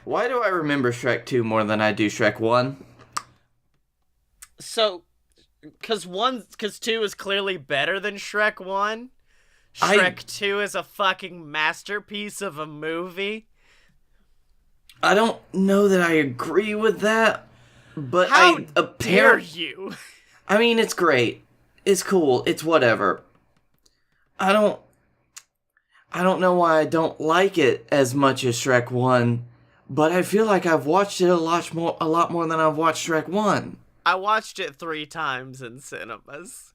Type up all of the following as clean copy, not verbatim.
Why do I remember Shrek 2 more than I do Shrek 1? So, because 2 is clearly better than Shrek 1. Shrek 2 is a fucking masterpiece of a movie. I don't know that I agree with that, but How dare you? I mean, it's great. It's cool. It's whatever. I don't know why I don't like it as much as Shrek 1, but I feel like I've watched it a lot more than I've watched Shrek 1. I watched it 3 times in cinemas.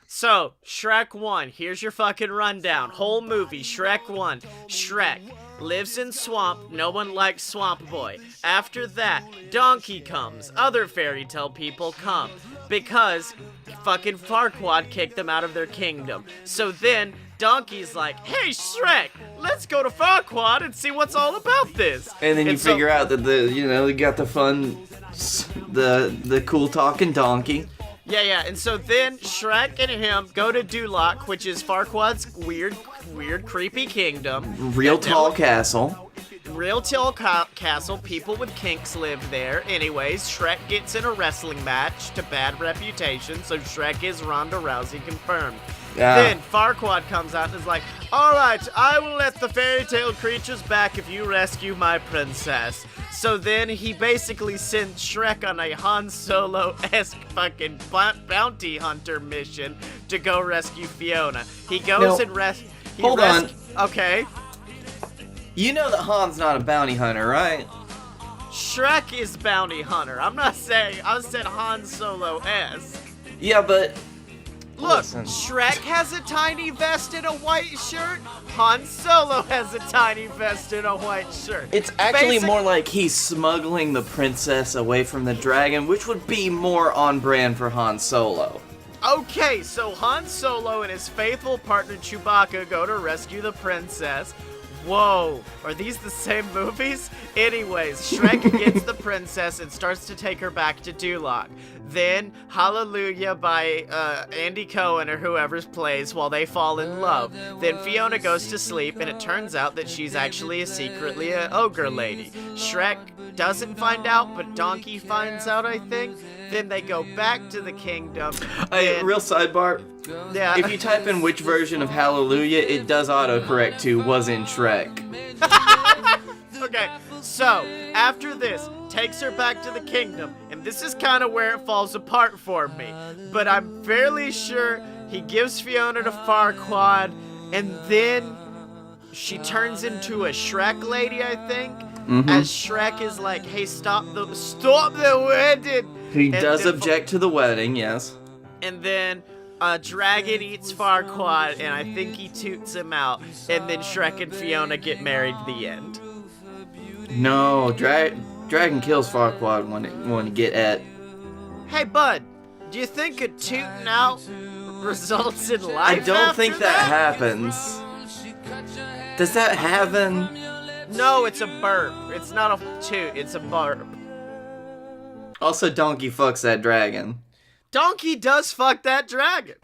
So, Shrek 1, here's your fucking rundown. Whole movie, Shrek 1. Shrek lives in swamp, no one likes Swamp Boy. After that, Donkey comes, other fairy tale people come, because fucking Farquaad kicked them out of their kingdom. So then, Donkey's like, hey Shrek, let's go to Farquaad and see what's all about this. And then you figure out that you got the fun, the cool talking donkey. Yeah, and so then Shrek and him go to Duloc, which is Farquaad's weird, creepy kingdom. Real tall castle. Real tall castle, people with kinks live there. Anyways, Shrek gets in a wrestling match to bad reputation, so Shrek is Ronda Rousey confirmed. Then Farquaad comes out and is like, alright, I will let the fairy tale creatures back if you rescue my princess. So then he basically sends Shrek on a Han Solo-esque fucking bounty hunter mission to go rescue Fiona. He goes and Hold on. Okay. You know that Han's not a bounty hunter, right? Shrek is bounty hunter. I'm not saying, I said Han Solo-esque. Yeah, but... Look, listen. Shrek has a tiny vest and a white shirt. Han Solo has a tiny vest and a white shirt. It's actually more like he's smuggling the princess away from the dragon, which would be more on brand for Han Solo. Okay, so Han Solo and his faithful partner Chewbacca go to rescue the princess. Whoa, are these the same movies? Anyways, Shrek gets the princess and starts to take her back to Duloc. Then, Hallelujah by Andy Cohen or whoever's plays while they fall in love. Then Fiona goes to sleep and it turns out that she's actually secretly an ogre lady. Shrek doesn't find out, but Donkey finds out, I think. Then they go back to the kingdom. Real sidebar. Yeah. If you type in which version of Hallelujah, it does autocorrect to was in Shrek. Okay, so after this, takes her back to the kingdom, and this is kind of where it falls apart for me. But I'm fairly sure he gives Fiona to Farquaad, and then she turns into a Shrek lady, I think. Mm-hmm. As Shrek is like, "Hey, stop the wedding!" He does object to the wedding, yes. And then a dragon eats Farquaad, and I think he toots him out. And then Shrek and Fiona get married at the end. No, dragon kills Farquaad when you get at. Hey, bud, do you think a tooting out results in life? I don't think after that happens. Does that happen? No, it's a burp. It's not a toot, it's a burp. Also, Donkey fucks that dragon. Donkey does fuck that dragon.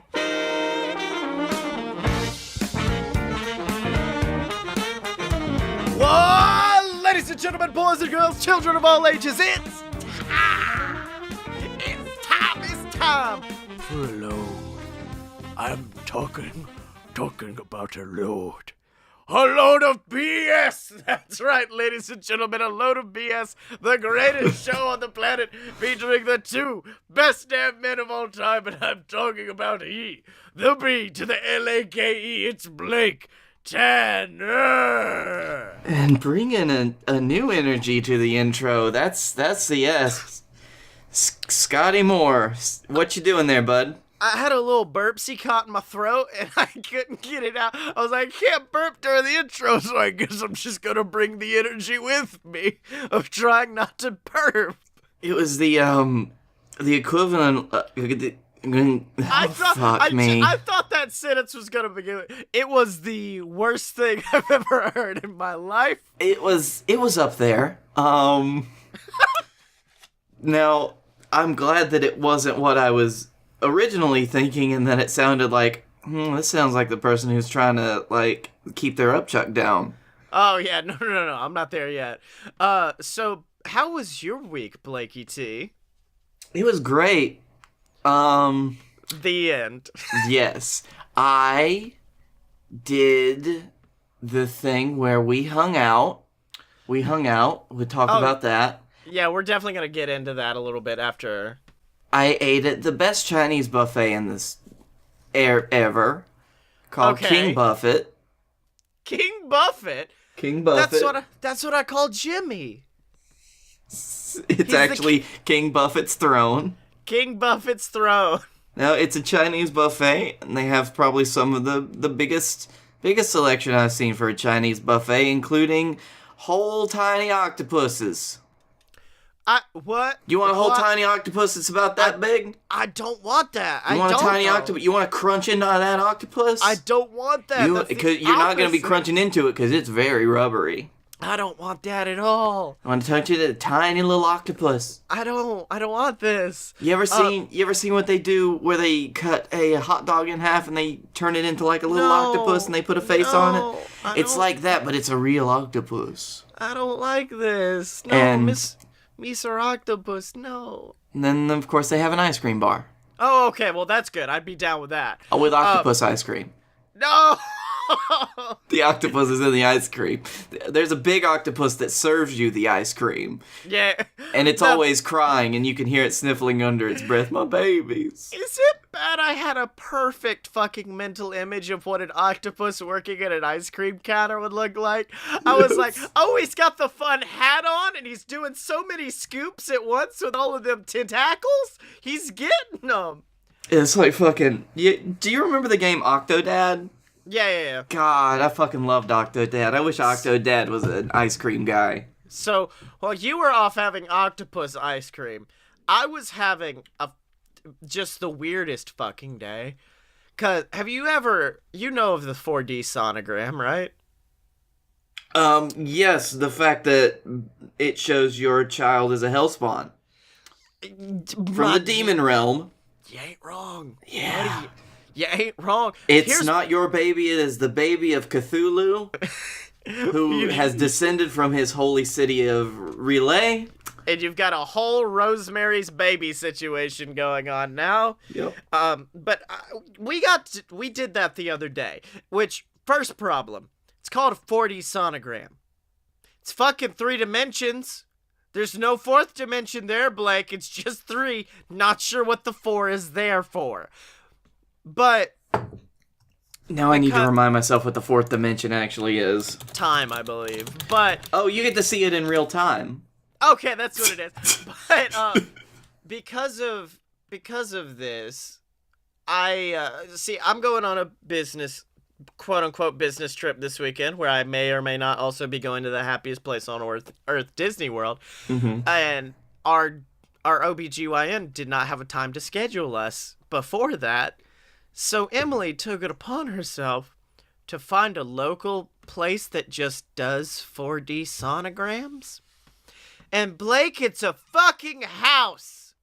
Whoa, ladies and gentlemen, boys and girls, children of all ages, it's time! It's time! For a load. I'm talking about a load. A load of BS! That's right, ladies and gentlemen, a load of BS, the greatest show on the planet, featuring the 2 best damn men of all time, and I'm talking about he, the B to the L-A-K-E, it's Blake Tanner! And bring in a new energy to the intro, that's the S. Scottye Moore, what you doing there, bud? I had a little burpsy caught in my throat, and I couldn't get it out. I was like, I can't burp during the intro, so I guess I'm just gonna bring the energy with me of trying not to burp. It was the equivalent. I thought that sentence was gonna begin. It was the worst thing I've ever heard in my life. It was up there. Now, I'm glad that it wasn't what I was originally thinking, and then it sounded like, this sounds like the person who's trying to, like, keep their upchuck down. Oh yeah, no. I'm not there yet. So how was your week, Blakey T? It was great. The end. Yes. I did the thing where we hung out. We talk about that. Yeah, we're definitely gonna get into that a little bit after. I ate at the best Chinese buffet in this ever, called King Buffett. King Buffett? King Buffett. That's what I call Jimmy. It's actually King Buffett's throne. King Buffett's throne. No, it's a Chinese buffet, and they have probably some of the biggest selection I've seen for a Chinese buffet, including whole tiny octopuses. What? You want a whole tiny octopus that's about that big? I don't want that. You want a tiny octopus? You want to crunch into that octopus? I don't want that. Because you're not going to be crunching into it because it's very rubbery. I don't want that at all. I want to touch it, a tiny little octopus. I don't want this. You ever seen what they do where they cut a hot dog in half and they turn it into like a little octopus and they put a face on it? It's like that, but it's a real octopus. I don't like this. No, and Mr. Octopus, no. And then, of course, they have an ice cream bar. Oh, okay, well, that's good. I'd be down with that. Oh, with octopus ice cream. No! The octopus is in the ice cream. There's a big octopus that serves you the ice cream. Yeah. And it's always crying, and you can hear it sniffling under its breath. My babies. Is it bad I had a perfect fucking mental image of what an octopus working at an ice cream counter would look like? I was like, oh, he's got the fun hat on, and he's doing so many scoops at once with all of them tentacles. He's getting them. It's like fucking... Do you remember the game Octodad? Yeah. God, I fucking loved Octodad. I wish Octodad was an ice cream guy. So, while you were off having octopus ice cream, I was having just the weirdest fucking day. 'Cause have you ever... You know of the 4D sonogram, right? Yes, the fact that it shows your child is a hellspawn. From the demon realm. You ain't wrong. Yeah. Buddy. You ain't wrong. It's not your baby, it is the baby of Cthulhu, who has descended from his holy city of Relay. And you've got a whole Rosemary's Baby situation going on now. Yep. But we did that the other day, which, first problem, it's called a 4D sonogram. It's fucking 3 dimensions. There's no 4th dimension there, Blake. It's just 3. Not sure what the 4 is there for. But now I need to remind myself what the 4th dimension actually is. Time, I believe. But oh, you get to see it in real time. Okay, that's what it is. But because of this, I'm going on a business, quote unquote business trip this weekend, where I may or may not also be going to the happiest place on Earth, Disney World. Mm-hmm. And our OBGYN did not have a time to schedule us before that. So Emily took it upon herself to find a local place that just does 4D sonograms. And Blake, it's a fucking house.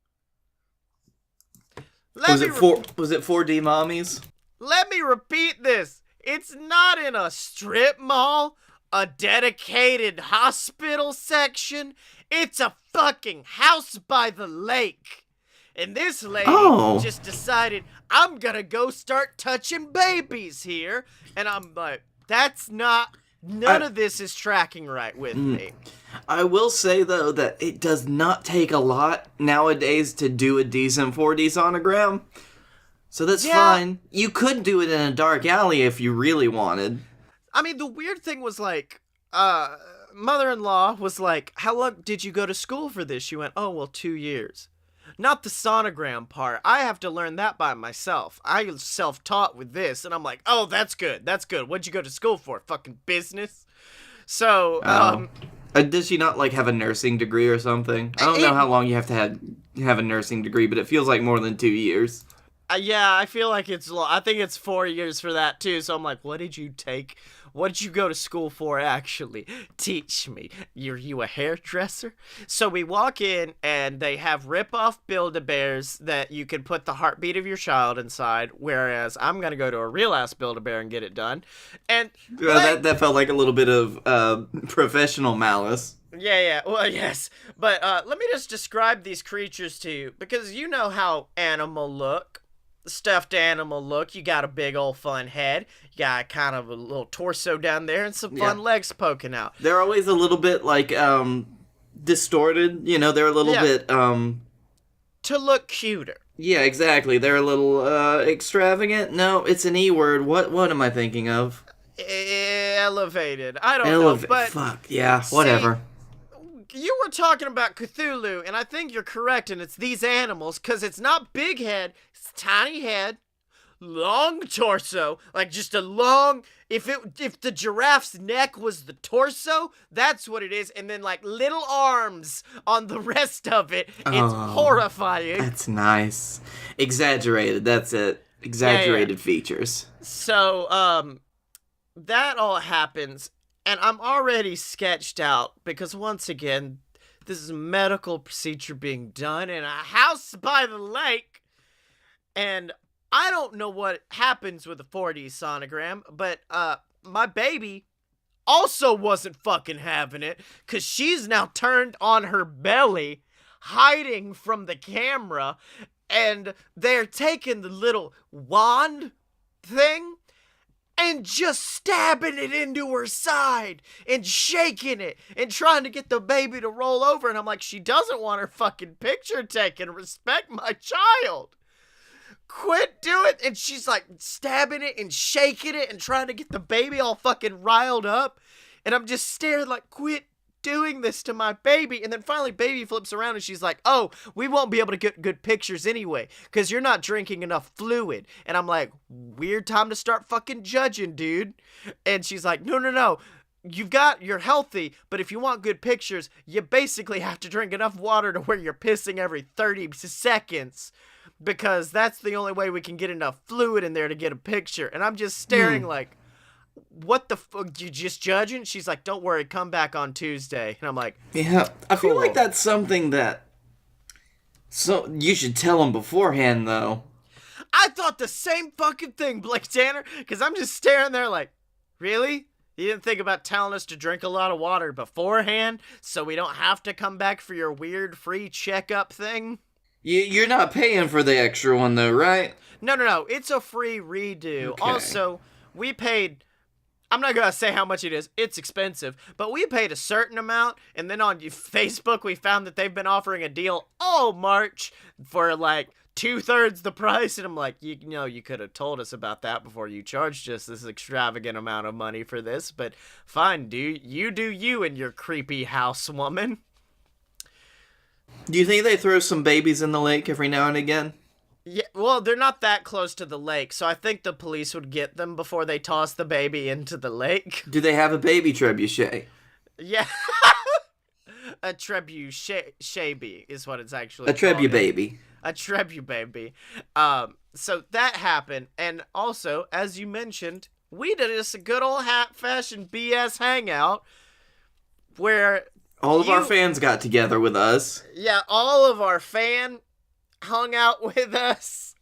Was it 4D mommies? Let me repeat this. It's not in a strip mall, a dedicated hospital section. It's a fucking house by the lake. And this lady just decided, I'm gonna go start touching babies here. And I'm like, none of this is tracking right with me. I will say, though, that it does not take a lot nowadays to do a decent 4D sonogram. So that's fine. You could do it in a dark alley if you really wanted. I mean, the weird thing was, like, mother-in-law was like, how long did you go to school for this? She went, 2 years. Not the sonogram part. I have to learn that by myself. I self-taught with this, and I'm like, oh, that's good. That's good. What'd you go to school for? Fucking business? So, does she not, like, have a nursing degree or something? I don't know how long you have to have a nursing degree, but it feels like more than 2 years. Yeah, I feel like I think it's 4 years for that, too. So I'm like, what did you take? What did you go to school for, actually? Teach me. Are you a hairdresser? So we walk in, and they have rip-off Build-A-Bears that you can put the heartbeat of your child inside, whereas I'm going to go to a real-ass Build-A-Bear and get it done. And that felt like a little bit of professional malice. Yeah, well, yes. But let me just describe these creatures to you, because you know how stuffed animal look. You got a big old fun head, you got kind of a little torso down there, and some fun legs poking out. They're always a little bit, like, distorted, they're a little bit, to look cuter. Yeah, exactly. They're a little, extravagant. No, it's an E word. What am I thinking of? Elevated. I don't know, but... Fuck, yeah, whatever. You were talking about Cthulhu, and I think you're correct, and it's these animals, because it's not big head, it's tiny head, long torso, like just a long... If the giraffe's neck was the torso, that's what it is, and then like little arms on the rest of it. It's horrifying. That's nice. Exaggerated, that's it. Exaggerated features. So, that all happens, and I'm already sketched out because, once again, this is a medical procedure being done in a house by the lake. And I don't know what happens with a 4D sonogram, but my baby also wasn't fucking having it, because she's now turned on her belly, hiding from the camera, and they're taking the little wand thing and just stabbing it into her side and shaking it and trying to get the baby to roll over. And I'm like, she doesn't want her fucking picture taken. Respect my child. Quit doing it. And she's like stabbing it and shaking it and trying to get the baby all fucking riled up. And I'm just staring like, quit doing this to my baby. And then finally baby flips around and she's like, oh, we won't be able to get good pictures anyway because you're not drinking enough fluid. And I'm like, weird time to start fucking judging, dude. And she's like, no, you're healthy, but if you want good pictures, you basically have to drink enough water to where you're pissing every 30 seconds, because that's the only way we can get enough fluid in there to get a picture. And I'm just staring like, what the fuck, you just judging? She's like, don't worry, come back on Tuesday. And I'm like, yeah, I cool. feel like that's something that, so you should tell them beforehand, though. I thought the same fucking thing, Blake Tanner, because I'm just staring there like, really? You didn't think about telling us to drink a lot of water beforehand so we don't have to come back for your weird free checkup thing? You're not paying for the extra one, though, right? No, it's a free redo. Okay. Also, we paid... I'm not going to say how much it is. It's expensive. But we paid a certain amount, and then on Facebook we found that they've been offering a deal all March for like 2/3 the price. And I'm like, you could have told us about that before you charged us this extravagant amount of money for this. But fine, dude. You do you and your creepy housewoman. Do you think they throw some babies in the lake every now and again? Yeah, well, they're not that close to the lake, so I think the police would get them before they toss the baby into the lake. Do they have a baby trebuchet? Yeah. A trebuchet is what it's actually called. A trebubaby. A trebubaby. So that happened, and also, as you mentioned, we did just a good old fashioned BS hangout where all of our fans got together with us. Yeah, all of our hung out with us,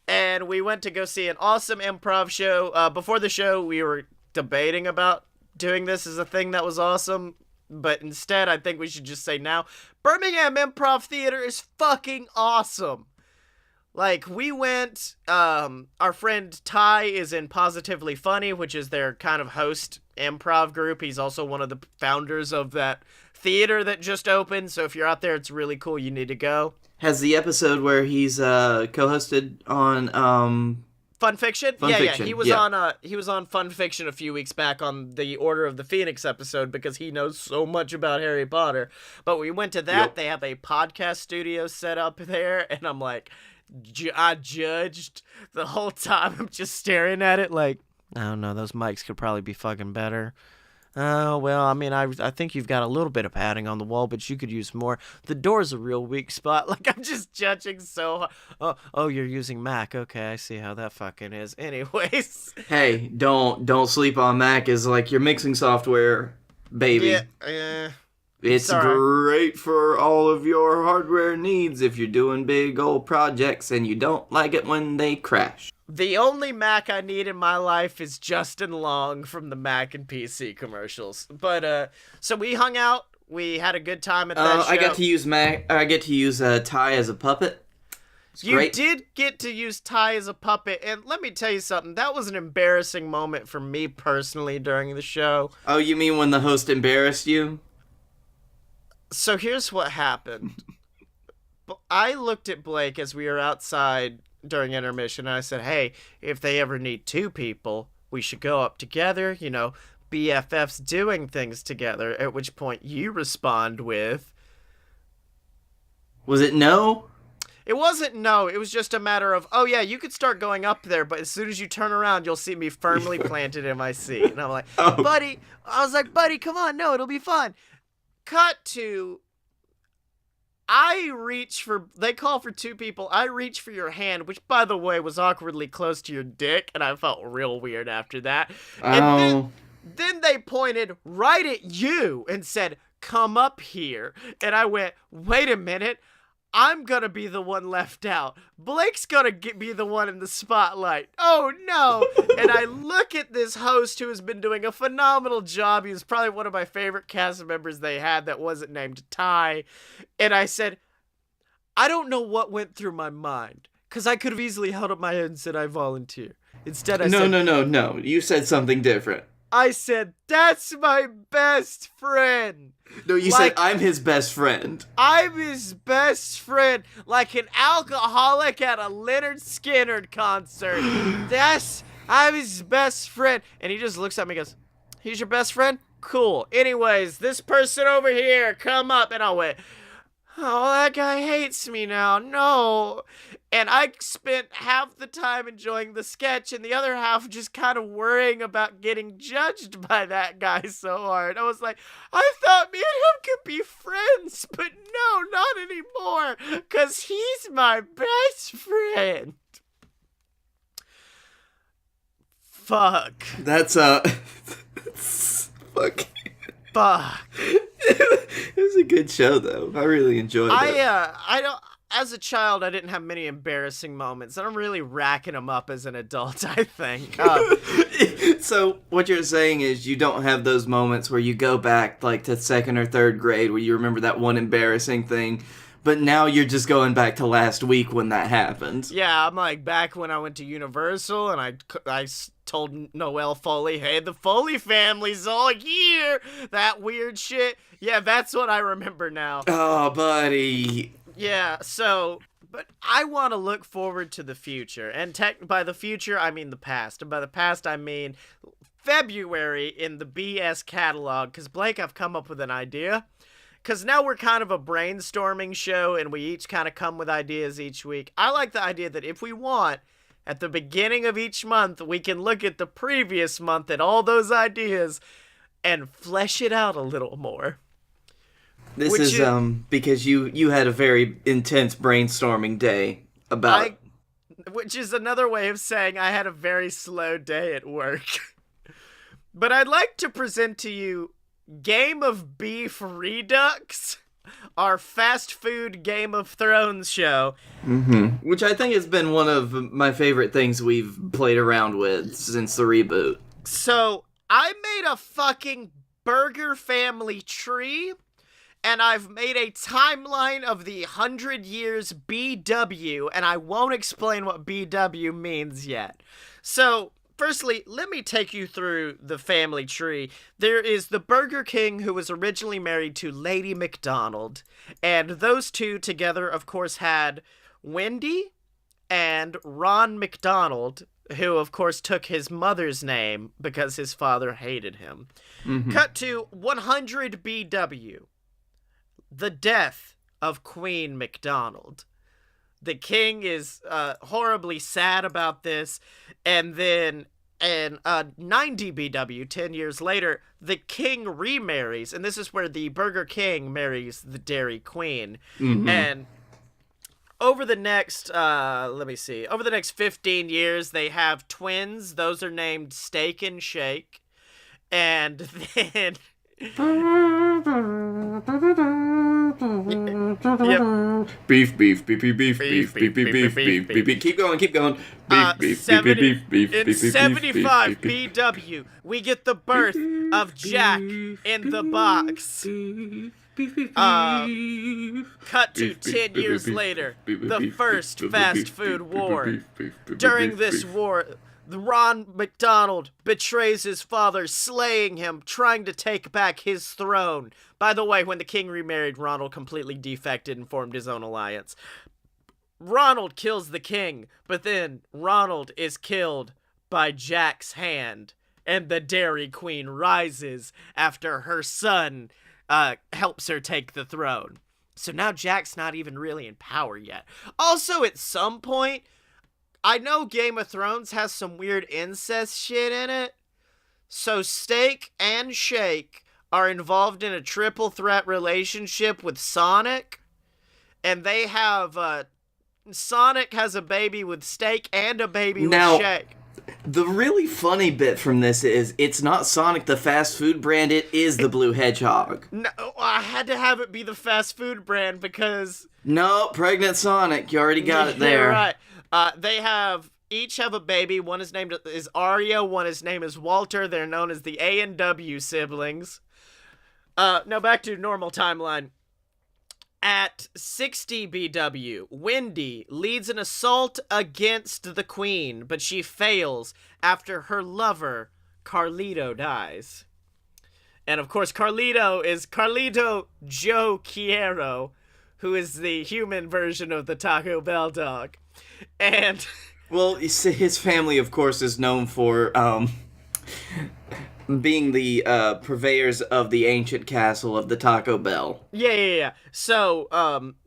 and we went to go see an awesome improv show. Before the show, we were debating about doing this as a thing that was awesome, but instead, I think we should just say now, Birmingham Improv Theater is fucking awesome. Like, we went, our friend Ty is in Positively Funny, which is their kind of host improv group. He's also one of the founders of that theater that just opened, so if you're out there, it's really cool. You need to go. Has the episode where he's co-hosted on Fun Fiction? Fiction. He was on Fun Fiction a few weeks back on the Order of the Phoenix episode because he knows so much about Harry Potter. But we went to that. Yep. They have a podcast studio set up there, and I'm like, I judged the whole time. I'm just staring at it like, I don't know, those mics could probably be fucking better. Oh, well, I mean, I think you've got a little bit of padding on the wall, but you could use more. The door's a real weak spot. Like, I'm just judging so hard. Oh, you're using Mac. Okay, I see how that fucking is. Anyways. Hey, don't sleep on Mac as like your mixing software, baby. Yeah, It's sorry. great for all of your hardware needs if you're doing big old projects and you don't like it when they crash. The only Mac I need in my life is Justin Long from the Mac and PC commercials. But, so we hung out. We had a good time at that show. I got to use Ty as a puppet. You did get to use Ty as a puppet, and let me tell you something. That was an embarrassing moment for me personally during the show. Oh, you mean when the host embarrassed you? So here's what happened. I looked at Blake as we were outside during intermission, and I said, hey, if they ever need two people, we should go up together, you know, BFFs doing things together, at which point you respond with... Was it no? It wasn't no, it was just a matter of, oh yeah, you could start going up there, but as soon as you turn around, you'll see me firmly planted in my seat. And I'm like, buddy, come on, no, it'll be fun. Cut to... they call for two people. I reach for your hand, which, by the way, was awkwardly close to your dick, and I felt real weird after that. And then they pointed right at you and said, come up here. And I went, wait a minute. I'm gonna be the one left out. Blake's gonna be the one in the spotlight. Oh no! And I look at this host who has been doing a phenomenal job. He was probably one of my favorite cast members they had that wasn't named Ty. And I said, I don't know what went through my mind. Because I could have easily held up my head and said, I volunteer. Instead, I said... No. You said something different. I said, that's my best friend. No, you said, I'm his best friend. I'm his best friend. Like an alcoholic at a Leonard Skinner concert. I'm his best friend. And he just looks at me and goes, he's your best friend? Cool. Anyways, this person over here, come up. And I went, oh, that guy hates me now. No. And I spent half the time enjoying the sketch and the other half just kind of worrying about getting judged by that guy so hard. I was like, I thought me and him could be friends, but no, not anymore, because he's my best friend. Fuck. That's, fuck. Fuck. It was a good show, though. I really enjoyed it. As a child, I didn't have many embarrassing moments, and I'm really racking them up as an adult, I think. So, what you're saying is you don't have those moments where you go back, like, to 2nd or 3rd grade where you remember that one embarrassing thing, but now you're just going back to last week when that happened. Yeah, I'm like back when I went to Universal, and I told Noelle Foley, hey, the Foley family's all here! That weird shit. Yeah, that's what I remember now. Oh, buddy. Yeah, but I want to look forward to the future. And by the future, I mean the past. And by the past, I mean February in the BS catalog. Because, Blake, I've come up with an idea. Because now we're kind of a brainstorming show, and we each kind of come with ideas each week. I like the idea that if we want, at the beginning of each month, we can look at the previous month and all those ideas and flesh it out a little more. This is because you had a very intense brainstorming day about... Which is another way of saying I had a very slow day at work. But I'd like to present to you Game of Beef Redux, our fast food Game of Thrones show. Mm-hmm. Which I think has been one of my favorite things we've played around with since the reboot. So, I made a fucking burger family tree, and I've made a timeline of the 100 years BW, and I won't explain what BW means yet. So, firstly, let me take you through the family tree. There is the Burger King, who was originally married to Lady McDonald, and those two together, of course, had Wendy and Ron McDonald, who, of course, took his mother's name because his father hated him. Mm-hmm. Cut to 100 BW. The death of Queen McDonald. The king is horribly sad about this, and then And 90 BW, 10 years later, the king remarries, and this is where the Burger King marries the Dairy Queen. Mm-hmm. And over the next, over the next 15 years, they have twins. Those are named Steak and Shake. And then... Yep. Beef, beef, beef, beef, beef, beef, beef, beef, beef, beef, beef. Keep going. Beef, beef, beef, beef, beef, in 75 BW, we get the birth of Jack in the Box. Cut to 10 years later, the first fast food war. During this war, Ron McDonald betrays his father, slaying him, trying to take back his throne. By the way, when the king remarried, Ronald completely defected and formed his own alliance. Ronald kills the king, but then Ronald is killed by Jack's hand, and the Dairy Queen rises after her son helps her take the throne. So now Jack's not even really in power yet. Also, at some point, I know Game of Thrones has some weird incest shit in it, so Steak and Shake are involved in a triple threat relationship with Sonic, and they have, Sonic has a baby with Steak and a baby with Shake. The really funny bit from this is it's not Sonic the fast food brand, it is the Blue Hedgehog. No, I had to have it be the fast food brand because... No, pregnant Sonic, you already got it there. Right. They each have a baby. One is named is Arya. One is named as Walter. They're known as the A&W siblings. Now back to normal timeline. At 60 BW, Wendy leads an assault against the queen, but she fails after her lover, Carlito, dies. And of course, Carlito is Carlito Joe Quiero, who is the human version of the Taco Bell dog. And... well, his family, of course, is known for being the purveyors of the ancient castle of the Taco Bell. Yeah. So,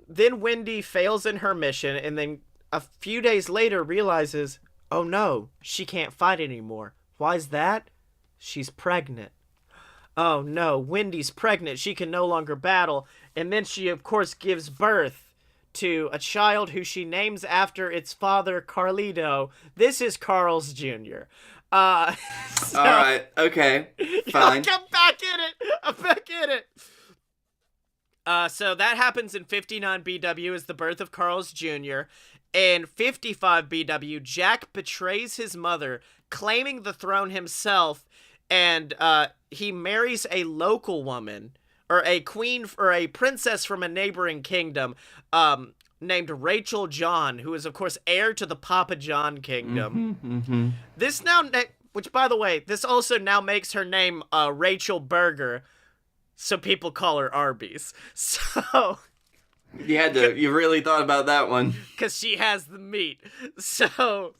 then Wendy fails in her mission, and then a few days later realizes, oh no, she can't fight anymore. Why's that? She's pregnant. Oh no, Wendy's pregnant. She can no longer battle. And then she, of course, gives birth to a child who she names after its father, Carlito. This is Carl's Jr. All right, okay, fine. I'm back in it. So that happens in 59 BW is the birth of Carl's Jr. In 55 BW, Jack betrays his mother, claiming the throne himself, and he marries a local woman, or a queen, or a princess from a neighboring kingdom, named Rachel John, who is, of course, heir to the Papa John kingdom. This now, which, by the way, this also now makes her name Rachel Burger, so people call her Arby's. So... you really thought about that one. Because she has the meat. So,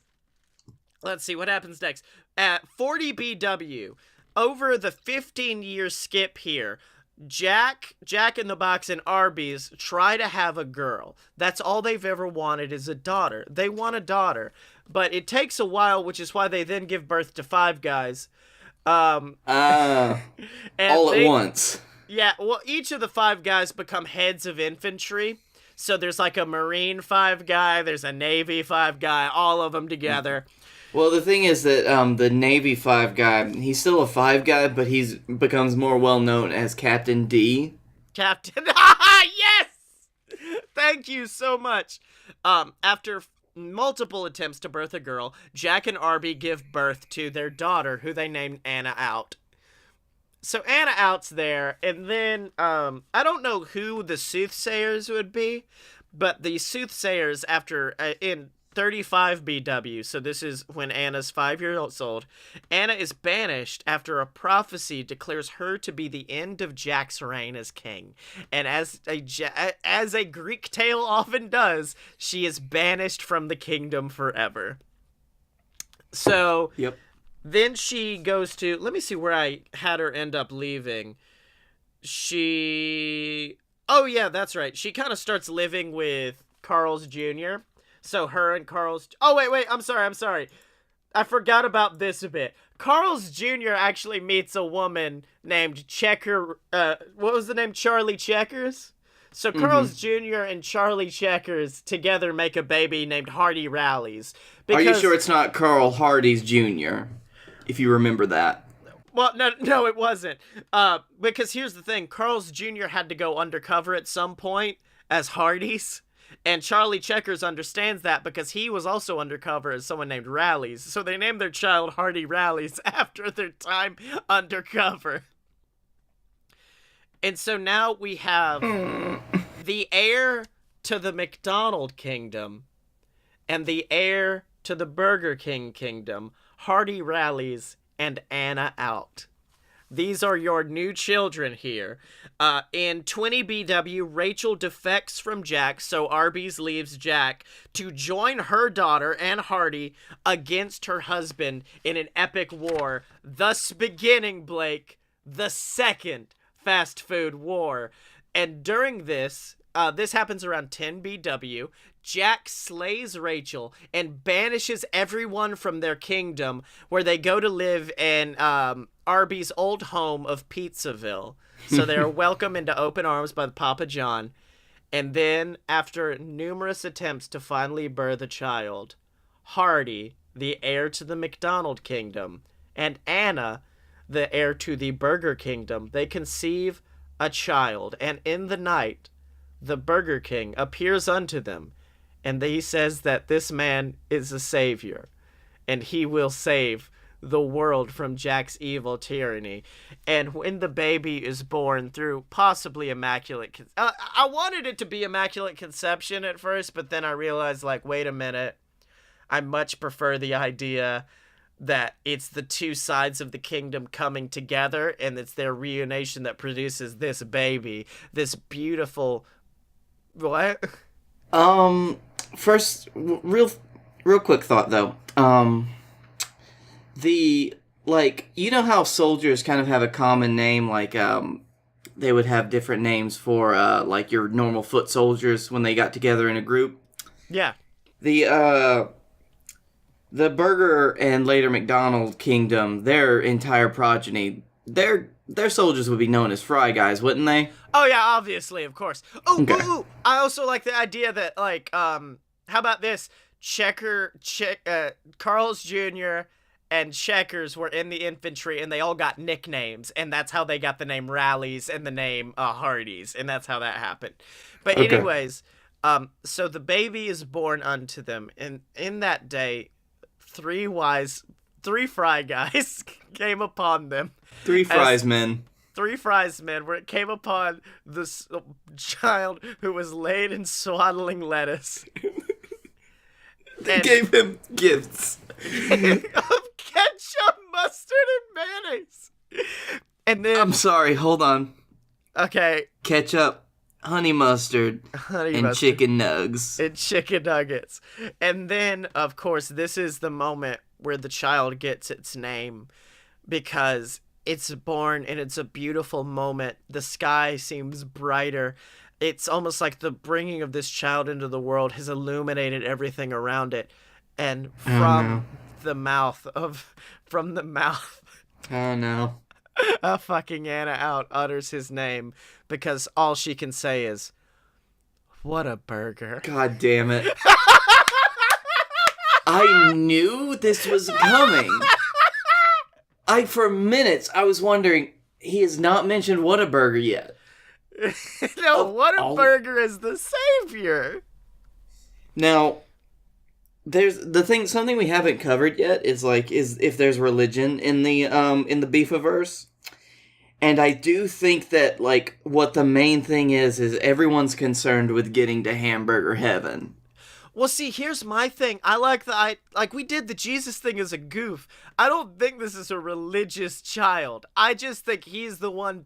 let's see what happens next. At 40 BW, over the 15-year skip here, Jack in the Box and Arby's try to have a girl. That's all they've ever wanted is a daughter. They want a daughter. But it takes a while, which is why they then give birth to Five Guys. All at once. Yeah, well, each of the Five Guys become heads of infantry. So there's like a Marine Five Guy, there's a Navy Five Guy, all of them together. Well, the thing is that the Navy Five Guy, he's still a Five Guy, but he's becomes more well known as Captain D. Captain, yes! Thank you so much. After multiple attempts to birth a girl, Jack and Arby give birth to their daughter, who they named Anna Out. So Anna Out's there, and then, I don't know who the soothsayers would be, but the soothsayers after, in 35 BW, so this is when Anna's 5 years old, Anna is banished after a prophecy declares her to be the end of Jack's reign as king. And as a Greek tale often does, she is banished from the kingdom forever. So... Yep. Then she goes to... Let me see where I had her end up leaving. Oh, yeah, that's right. She kind of starts living with Carl's Jr. So her and Carl's... Oh, wait, I'm sorry. I forgot about this a bit. Carl's Jr. actually meets a woman named Checker. What was the name? Charlie Checkers? So Carl's Jr. and Charlie Checkers together make a baby named Hardy Rallies. Are you sure it's not Carl Hardy's Jr.? If you remember that. Well, no, it wasn't. Because here's the thing. Carl's Jr. had to go undercover at some point as Hardy's. And Charlie Checkers understands that because he was also undercover as someone named Rallies. So they named their child Hardy Rallies after their time undercover. And so now we have the heir to the McDonald Kingdom and the heir to the Burger King Kingdom, Hardy Rallies and Anna Out. These are your new children here. In 20 BW, Rachel defects from Jack, so Arby's leaves Jack to join her daughter and Hardy against her husband in an epic war, thus beginning, Blake, the second fast food war. And during this happens around 10 BW, Jack slays Rachel and banishes everyone from their kingdom, where they go to live in Arby's old home of Pizzaville. So they are welcomed into open arms by the Papa John. And then, after numerous attempts to finally birth a child, Hardy, the heir to the McDonald Kingdom, and Anna, the heir to the Burger Kingdom, they conceive a child. And in the night, the Burger King appears unto them, and he says that this man is a savior, and he will save the world from Jack's evil tyranny. And when the baby is born through possibly immaculate... I wanted it to be immaculate conception at first, but then I realized, like, wait a minute. I much prefer the idea that it's the two sides of the kingdom coming together, and it's their reunition that produces this baby. This beautiful... What? First, real quick thought, though. You know how soldiers kind of have a common name, like, they would have different names for, like, your normal foot soldiers when they got together in a group? Yeah. The Burger and later McDonald Kingdom, their entire progeny, their soldiers would be known as Fry Guys, wouldn't they? Oh, yeah, obviously, of course. Oh, okay. Ooh, I also like the idea that, like, how about this? Carl's Jr. and Checkers were in the infantry, and they all got nicknames, and that's how they got the name Rallies and the name Hardee's, and that's how that happened. But okay. anyways, so the baby is born unto them, and in that day, three Fry Guys came upon them. Three Fries men, where it came upon this child who was laid in swaddling lettuce. They gave him gifts of ketchup, mustard, and mayonnaise. And then... I'm sorry, hold on. Okay. Ketchup, honey mustard, and chicken nugs. And chicken nuggets. And then, of course, this is the moment where the child gets its name, because it's born and it's a beautiful moment. The sky seems brighter. It's almost like the bringing of this child into the world has illuminated everything around it. And from the mouth of Oh no. A fucking Anna Out utters his name, because all she can say is, "What a burger." God damn it. I knew this was coming. For minutes, I was wondering, he has not mentioned Whataburger yet. No, Whataburger is the savior. Now, there's something we haven't covered yet is if there's religion in the Beefiverse. And I do think that, like, what the main thing is everyone's concerned with getting to hamburger heaven. Well, see, here's my thing. We did the Jesus thing as a goof. I don't think this is a religious child. I just think he is the one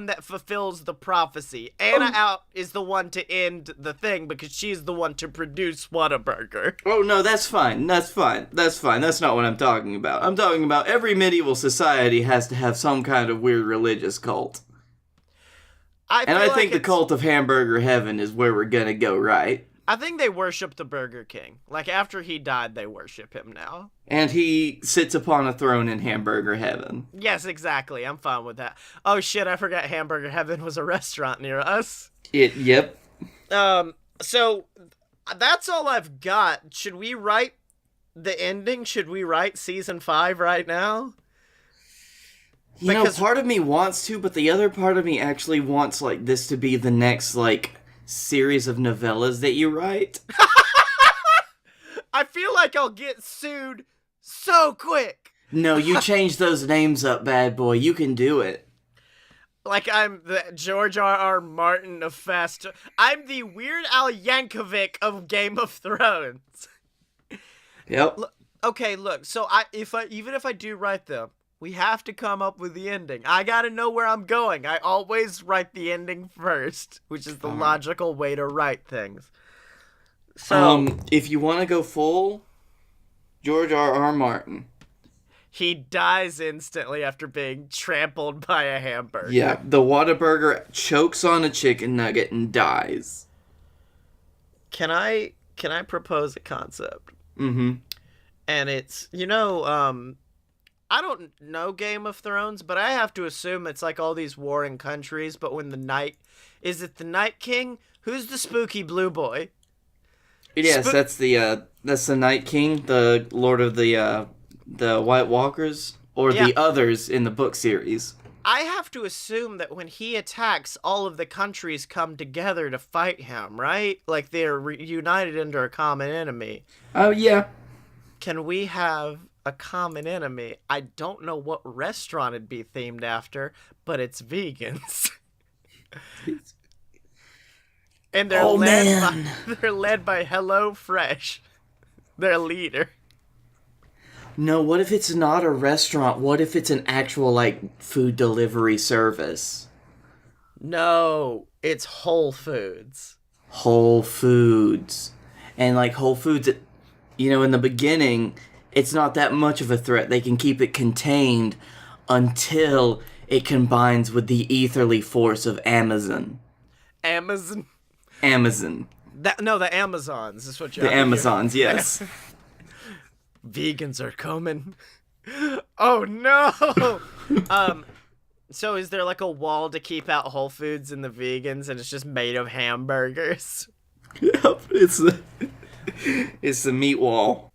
that fulfills the prophecy. Anna Out is the one to end the thing, because she's the one to produce Whataburger. Oh, no, that's fine. That's not what I'm talking about. I'm talking about every medieval society has to have some kind of weird religious cult. I think the cult of hamburger heaven is where we're gonna go, right? I think they worship the Burger King. Like, after he died, they worship him now. And he sits upon a throne in hamburger heaven. Yes, exactly. I'm fine with that. Oh, shit, I forgot Hamburger Heaven was a restaurant near us. Yep. So, that's all I've got. Should we write the ending? Should we write season 5 right now? You know, part of me wants to, but the other part of me actually wants, like, this to be the next, like, series of novellas that you write. I feel like I'll get sued so quick. No, you change those names up, bad boy. You can do it. Like I'm the George R.R. Martin of Fast. I'm the Weird Al Yankovic of Game of Thrones. Yep. Okay, look. So even if I do write them, we have to come up with the ending. I gotta know where I'm going. I always write the ending first, which is the logical way to write things. So, if you want to go full, George R.R. Martin. He dies instantly after being trampled by a hamburger. Yeah, the Whataburger chokes on a chicken nugget and dies. Can I propose a concept? Mm-hmm. And it's, I don't know Game of Thrones, but I have to assume it's like all these warring countries, but when is it the Night King? Who's the spooky blue boy? Yes, that's the Night King, the Lord of the White Walkers, or the others in the book series. I have to assume that when he attacks, all of the countries come together to fight him, right? Like they're united under a common enemy. Oh, yeah. Can we have a common enemy? I don't know what restaurant it'd be themed after, but it's vegans. And they're led by Hello Fresh, their leader. No, what if it's not a restaurant? What if it's an actual, like, food delivery service? No, it's Whole Foods. Whole Foods. And, like, Whole Foods, in the beginning, it's not that much of a threat. They can keep it contained until it combines with the etherly force of Amazon. Amazon? Amazon. The Amazons is what you're The Amazons, yes. Vegans are coming. Oh no! So is there like a wall to keep out Whole Foods and the vegans, and it's just made of hamburgers? Yep, it's the meat wall.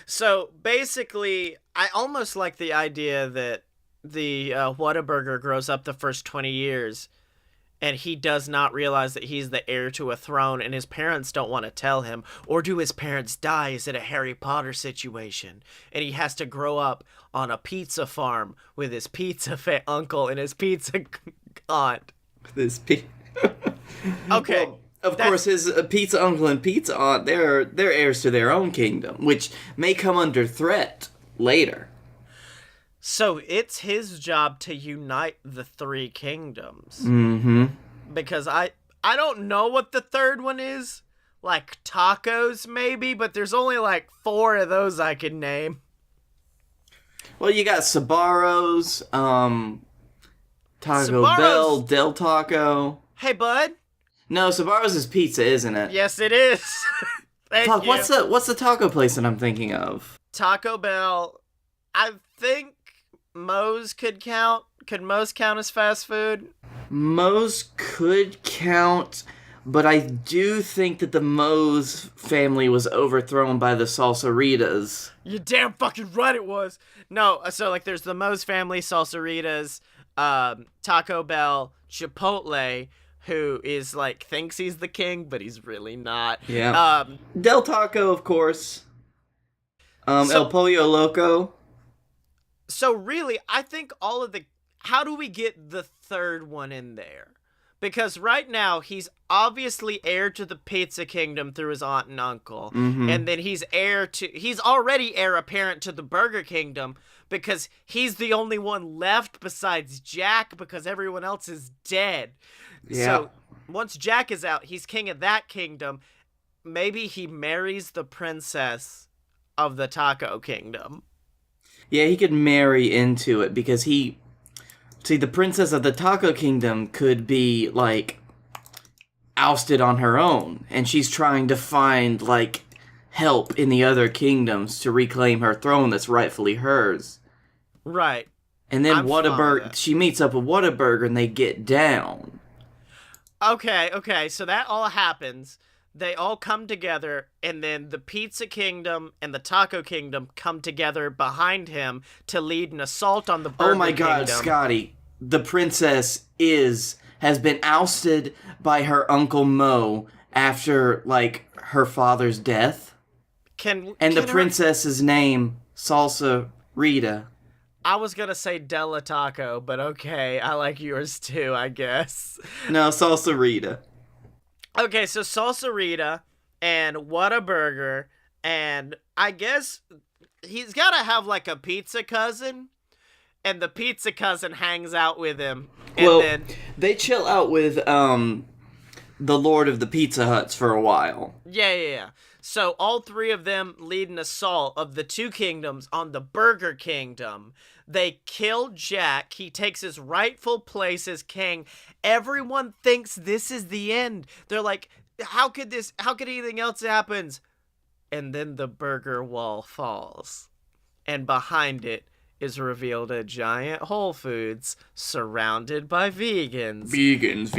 So basically, I almost like the idea that the Whataburger grows up the first 20 years, and he does not realize that he's the heir to a throne, and his parents don't want to tell him. Or do his parents die? Is it a Harry Potter situation? And he has to grow up on a pizza farm with his pizza uncle and his pizza aunt. Okay. Well, of course, his pizza uncle and pizza aunt, they're heirs to their own kingdom, which may come under threat later. So it's his job to unite the three kingdoms. Mm-hmm. Because I don't know what the third one is. Like tacos, maybe, but there's only like 4 of those I can name. Well, you got Sbarro's, Taco Bell, Del Taco. Hey, bud. No, Sbarro's is pizza, isn't it? Yes, it is. Thank you. What's the taco place that I'm thinking of? Taco Bell. I think Moe's could count. Could Moe's count as fast food? Moe's could count, but I do think that the Moe's family was overthrown by the Salsaritas. You damn fucking right it was. No, so like there's the Moe's family, Salsaritas, Taco Bell, Chipotle, who is like thinks he's the king, but he's really not. Yeah. Del Taco, of course. El Pollo Loco. So really, I think how do we get the third one in there? Because right now, he's obviously heir to the Pizza Kingdom through his aunt and uncle. Mm-hmm. And then he's already heir apparent to the Burger Kingdom because he's the only one left besides Jack because everyone else is dead. Yeah. So once Jack is out, he's king of that kingdom. Maybe he marries the princess of the Taco Kingdom. Yeah, he could marry into it because the princess of the Taco Kingdom could be, like, ousted on her own, and she's trying to find, like, help in the other kingdoms to reclaim her throne that's rightfully hers. Right. And then she meets up with Whataburger and they get down. Okay, so that all happens. They all come together, and then the Pizza Kingdom and the Taco Kingdom come together behind him to lead an assault on the Burger Kingdom. Oh my god, Scottye, the princess has been ousted by her Uncle Mo after, like, her father's death. The princess's name, Salsa Rita. I was gonna say Della Taco, but okay, I like yours too, I guess. No, Salsa Rita. Okay, so Salsa Rita and Whataburger, and I guess he's gotta have like a pizza cousin, and the pizza cousin hangs out with him. And then they chill out with the Lord of the Pizza Huts for a while. Yeah. So all three of them lead an assault of the two kingdoms on the Burger Kingdom. They kill Jack. He takes his rightful place as king. Everyone thinks this is the end. They're like, how could anything else happen? And then the burger wall falls. And behind it is revealed a giant Whole Foods surrounded by vegans. Vegans.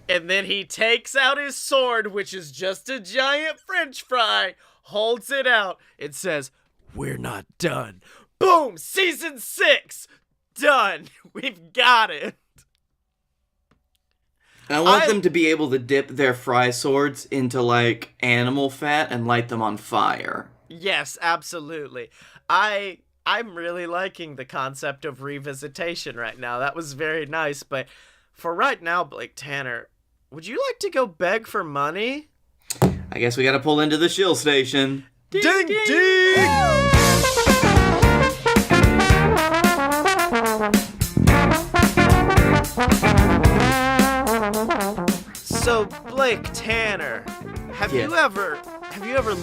And then he takes out his sword, which is just a giant French fry, holds it out, and says, "We're not done." Boom! Season 6! Done! We've got it! I want them to be able to dip their fry swords into, like, animal fat and light them on fire. Yes, absolutely. I'm really liking the concept of revisitation right now. That was very nice, but for right now, Blake Tanner, would you like to go beg for money? I guess we gotta pull into the shill station. Ding, ding! So, Blake Tanner, have you ever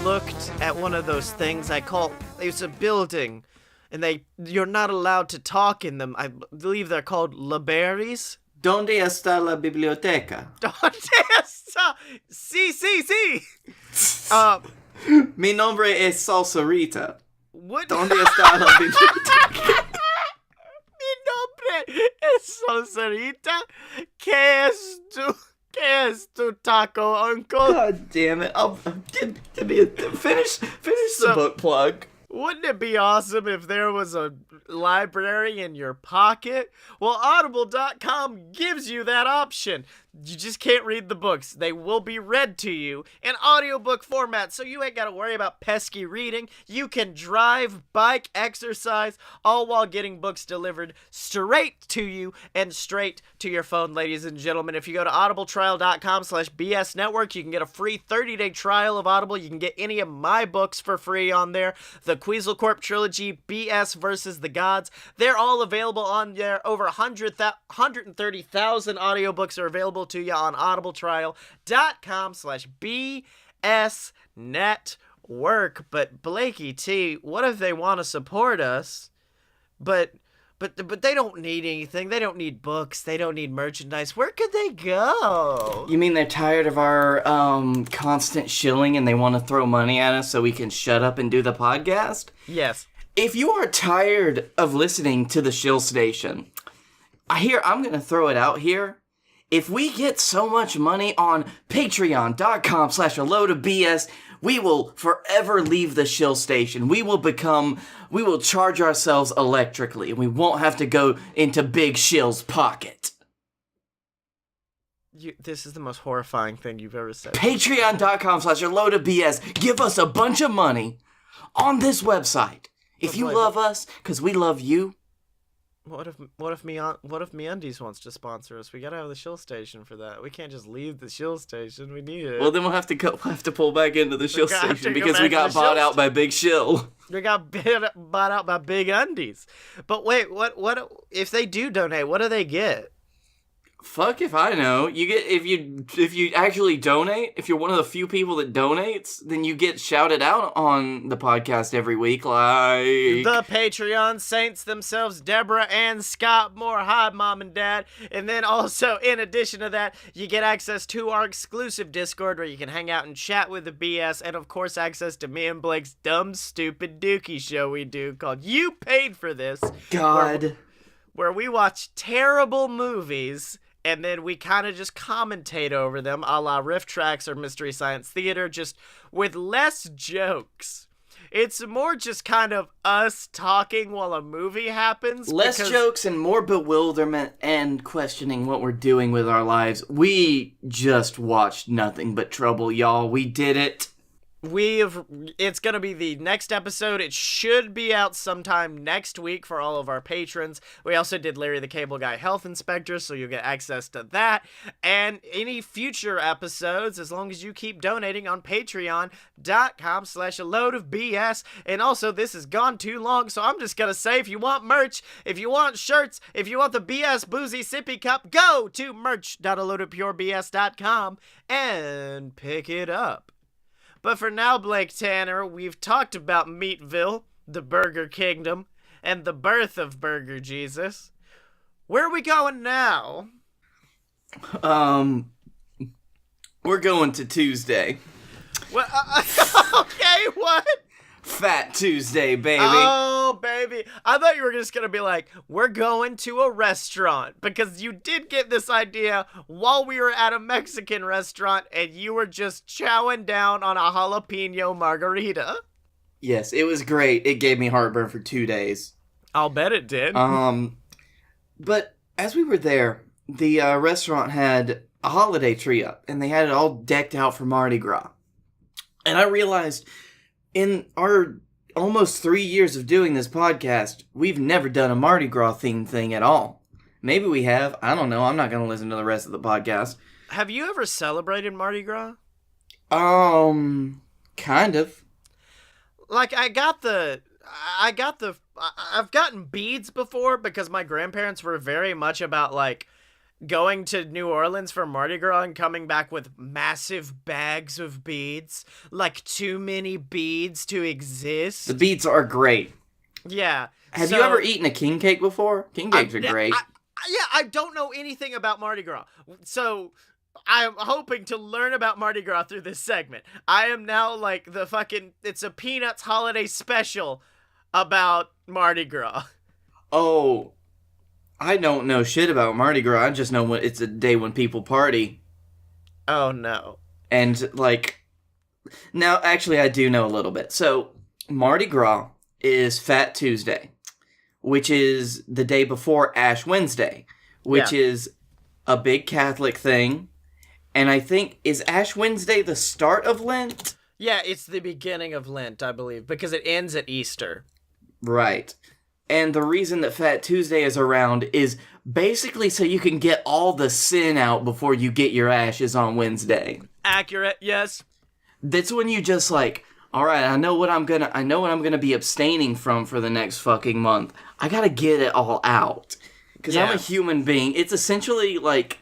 looked at one of those things it's a building, and you're not allowed to talk in them. I believe they're called libraries? ¿Dónde está la biblioteca? ¿Dónde está? Sí. Mi nombre es Salsa Rita. What? ¿Dónde está la biblioteca? Mi nombre es Salsa Rita. ¿Qué es tu taco, uncle? God damn it. Finish the book plug. Wouldn't it be awesome if there was a library in your pocket? Well, Audible.com gives you that option. You just can't read the books. They will be read to you in audiobook format, so you ain't got to worry about pesky reading. You can drive, bike, exercise, all while getting books delivered straight to you and straight to your phone, ladies and gentlemen. If you go to audibletrial.com/BS Network, you can get a free 30-day trial of Audible. You can get any of my books for free on there. The Queasel trilogy, BS versus the Gods. They're all available on there. Over 130,000 audiobooks are available to you on audibletrial.com/BS Network. But Blakey T, what if they want to support us, but they don't need anything. They don't need books. They don't need merchandise. Where could they go? You mean they're tired of our constant shilling and they want to throw money at us so we can shut up and do the podcast? Yes. If you are tired of listening to the shill station, I'm going to throw it out here. If we get so much money on patreon.com/a-load-of-BS, we will forever leave the shill station. We will charge ourselves electrically, and we won't have to go into Big Shill's pocket. This is the most horrifying thing you've ever said. Patreon.com/a-load-of-BS. Give us a bunch of money on this website. If you love us, because we love you. What if MeUndies wants to sponsor us? We gotta have the shill station for that. We can't just leave the shill station. We need it. Well, then we'll have to pull back into the shill station because we got bought out by Big Shill. We got bought out by Big Undies. But wait, what if they do donate? What do they get? Fuck if I know. You get if you actually donate, if you're one of the few people that donates, then you get shouted out on the podcast every week, like the Patreon saints themselves, Deborah and Scott Moore. Hi, Mom and Dad. And then also, in addition to that, you get access to our exclusive Discord where you can hang out and chat with the BS, and of course, access to me and Blake's dumb, stupid dookie show we do called You Paid for This. God. Where we watch terrible movies and then we kind of just commentate over them, a la Riff Tracks or Mystery Science Theater, just with less jokes. It's more just kind of us talking while a movie happens. Less jokes and more bewilderment and questioning what we're doing with our lives. We just watched nothing but trouble, y'all. We did it. It's going to be the next episode. It should be out sometime next week for all of our patrons. We also did Larry the Cable Guy Health Inspector, so you'll get access to that. And any future episodes, as long as you keep donating on patreon.com/a-load-of-BS. And also, this has gone too long, so I'm just going to say, if you want merch, if you want shirts, if you want the BS Boozy Sippy Cup, go to merch.aloadofpurebs.com and pick it up. But for now, Blake Tanner, we've talked about Meatville, the Burger Kingdom, and the birth of Burger Jesus. Where are we going now? We're going to Tuesday. Well, okay, what? Fat Tuesday, baby. Oh, baby. I thought you were just going to be like, we're going to a restaurant. Because you did get this idea while we were at a Mexican restaurant and you were just chowing down on a jalapeno margarita. Yes, it was great. It gave me heartburn for 2 days. I'll bet it did. But as we were there, the restaurant had a holiday tree up and they had it all decked out for Mardi Gras. And I realized, in our almost 3 years of doing this podcast, we've never done a Mardi Gras themed thing at all. Maybe we have. I don't know. I'm not going to listen to the rest of the podcast. Have you ever celebrated Mardi Gras? Kind of. Like, I've gotten beads before because my grandparents were very much about, like, going to New Orleans for Mardi Gras and coming back with massive bags of beads. Like, too many beads to exist. The beads are great. Yeah. Have you ever eaten a king cake before? King cakes are great. I don't know anything about Mardi Gras. So I'm hoping to learn about Mardi Gras through this segment. I am now like it's a Peanuts holiday special about Mardi Gras. Oh, I don't know shit about Mardi Gras. I just know it's a day when people party. Oh, no. And, like, now, actually, I do know a little bit. So, Mardi Gras is Fat Tuesday, which is the day before Ash Wednesday, which is a big Catholic thing. And I think, is Ash Wednesday the start of Lent? Yeah, it's the beginning of Lent, I believe, because it ends at Easter. Right. And the reason that Fat Tuesday is around is basically so you can get all the sin out before you get your ashes on Wednesday. Accurate, yes. That's when you just like, all right, I know what I'm gonna be abstaining from for the next fucking month. I gotta get it all out. Because I'm a human being. It's essentially like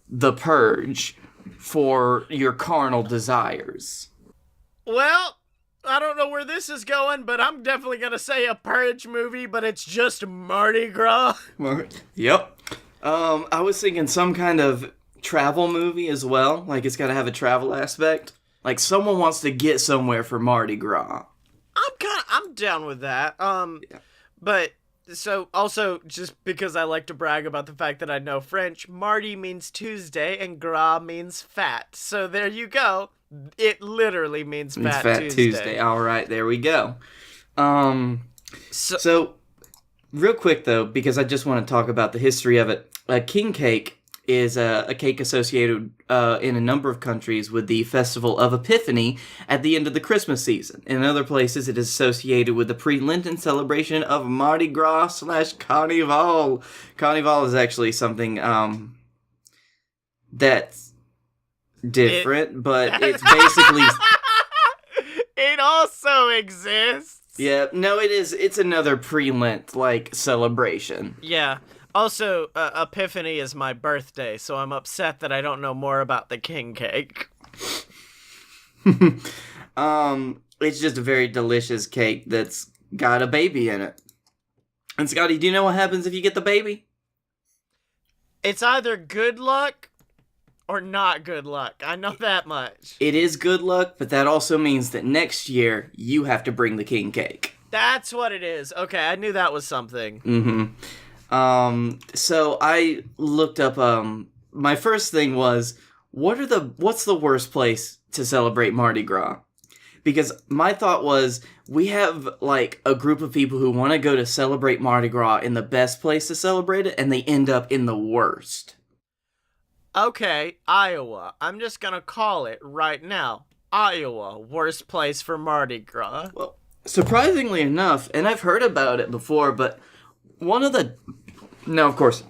the purge for your carnal desires. Well, I don't know where this is going, but I'm definitely going to say a purge movie, but it's just Mardi Gras. Yep. I was thinking some kind of travel movie as well. Like, it's got to have a travel aspect. Like, someone wants to get somewhere for Mardi Gras. I'm down with that. But, so, also, just because I like to brag about the fact that I know French, Mardi means Tuesday and Gras means fat. So, there you go. It literally means Fat Tuesday. All right, there we go. So, real quick, though, because I just want to talk about the history of it. King cake is a cake associated in a number of countries with the Festival of Epiphany at the end of the Christmas season. In other places, it is associated with the pre-Lenten celebration of Mardi Gras / Carnival. Carnival is actually something that's different, but it's basically... It also exists. Yeah, no, it is. It's another pre-Lent, like, celebration. Yeah. Also, Epiphany is my birthday, so I'm upset that I don't know more about the king cake. It's just a very delicious cake that's got a baby in it. And Scottye, do you know what happens if you get the baby? It's either good luck or not good luck. I know that much. It is good luck, but that also means that next year you have to bring the king cake. That's what it is. Okay, I knew that was something. Mm-hmm. So I looked up, my first thing was, what's the worst place to celebrate Mardi Gras? Because my thought was, we have, like, a group of people who want to go to celebrate Mardi Gras in the best place to celebrate it, and they end up in the worst. Okay, Iowa. I'm just gonna call it right now. Iowa, worst place for Mardi Gras. Well, surprisingly enough, and I've heard about it before, but of course,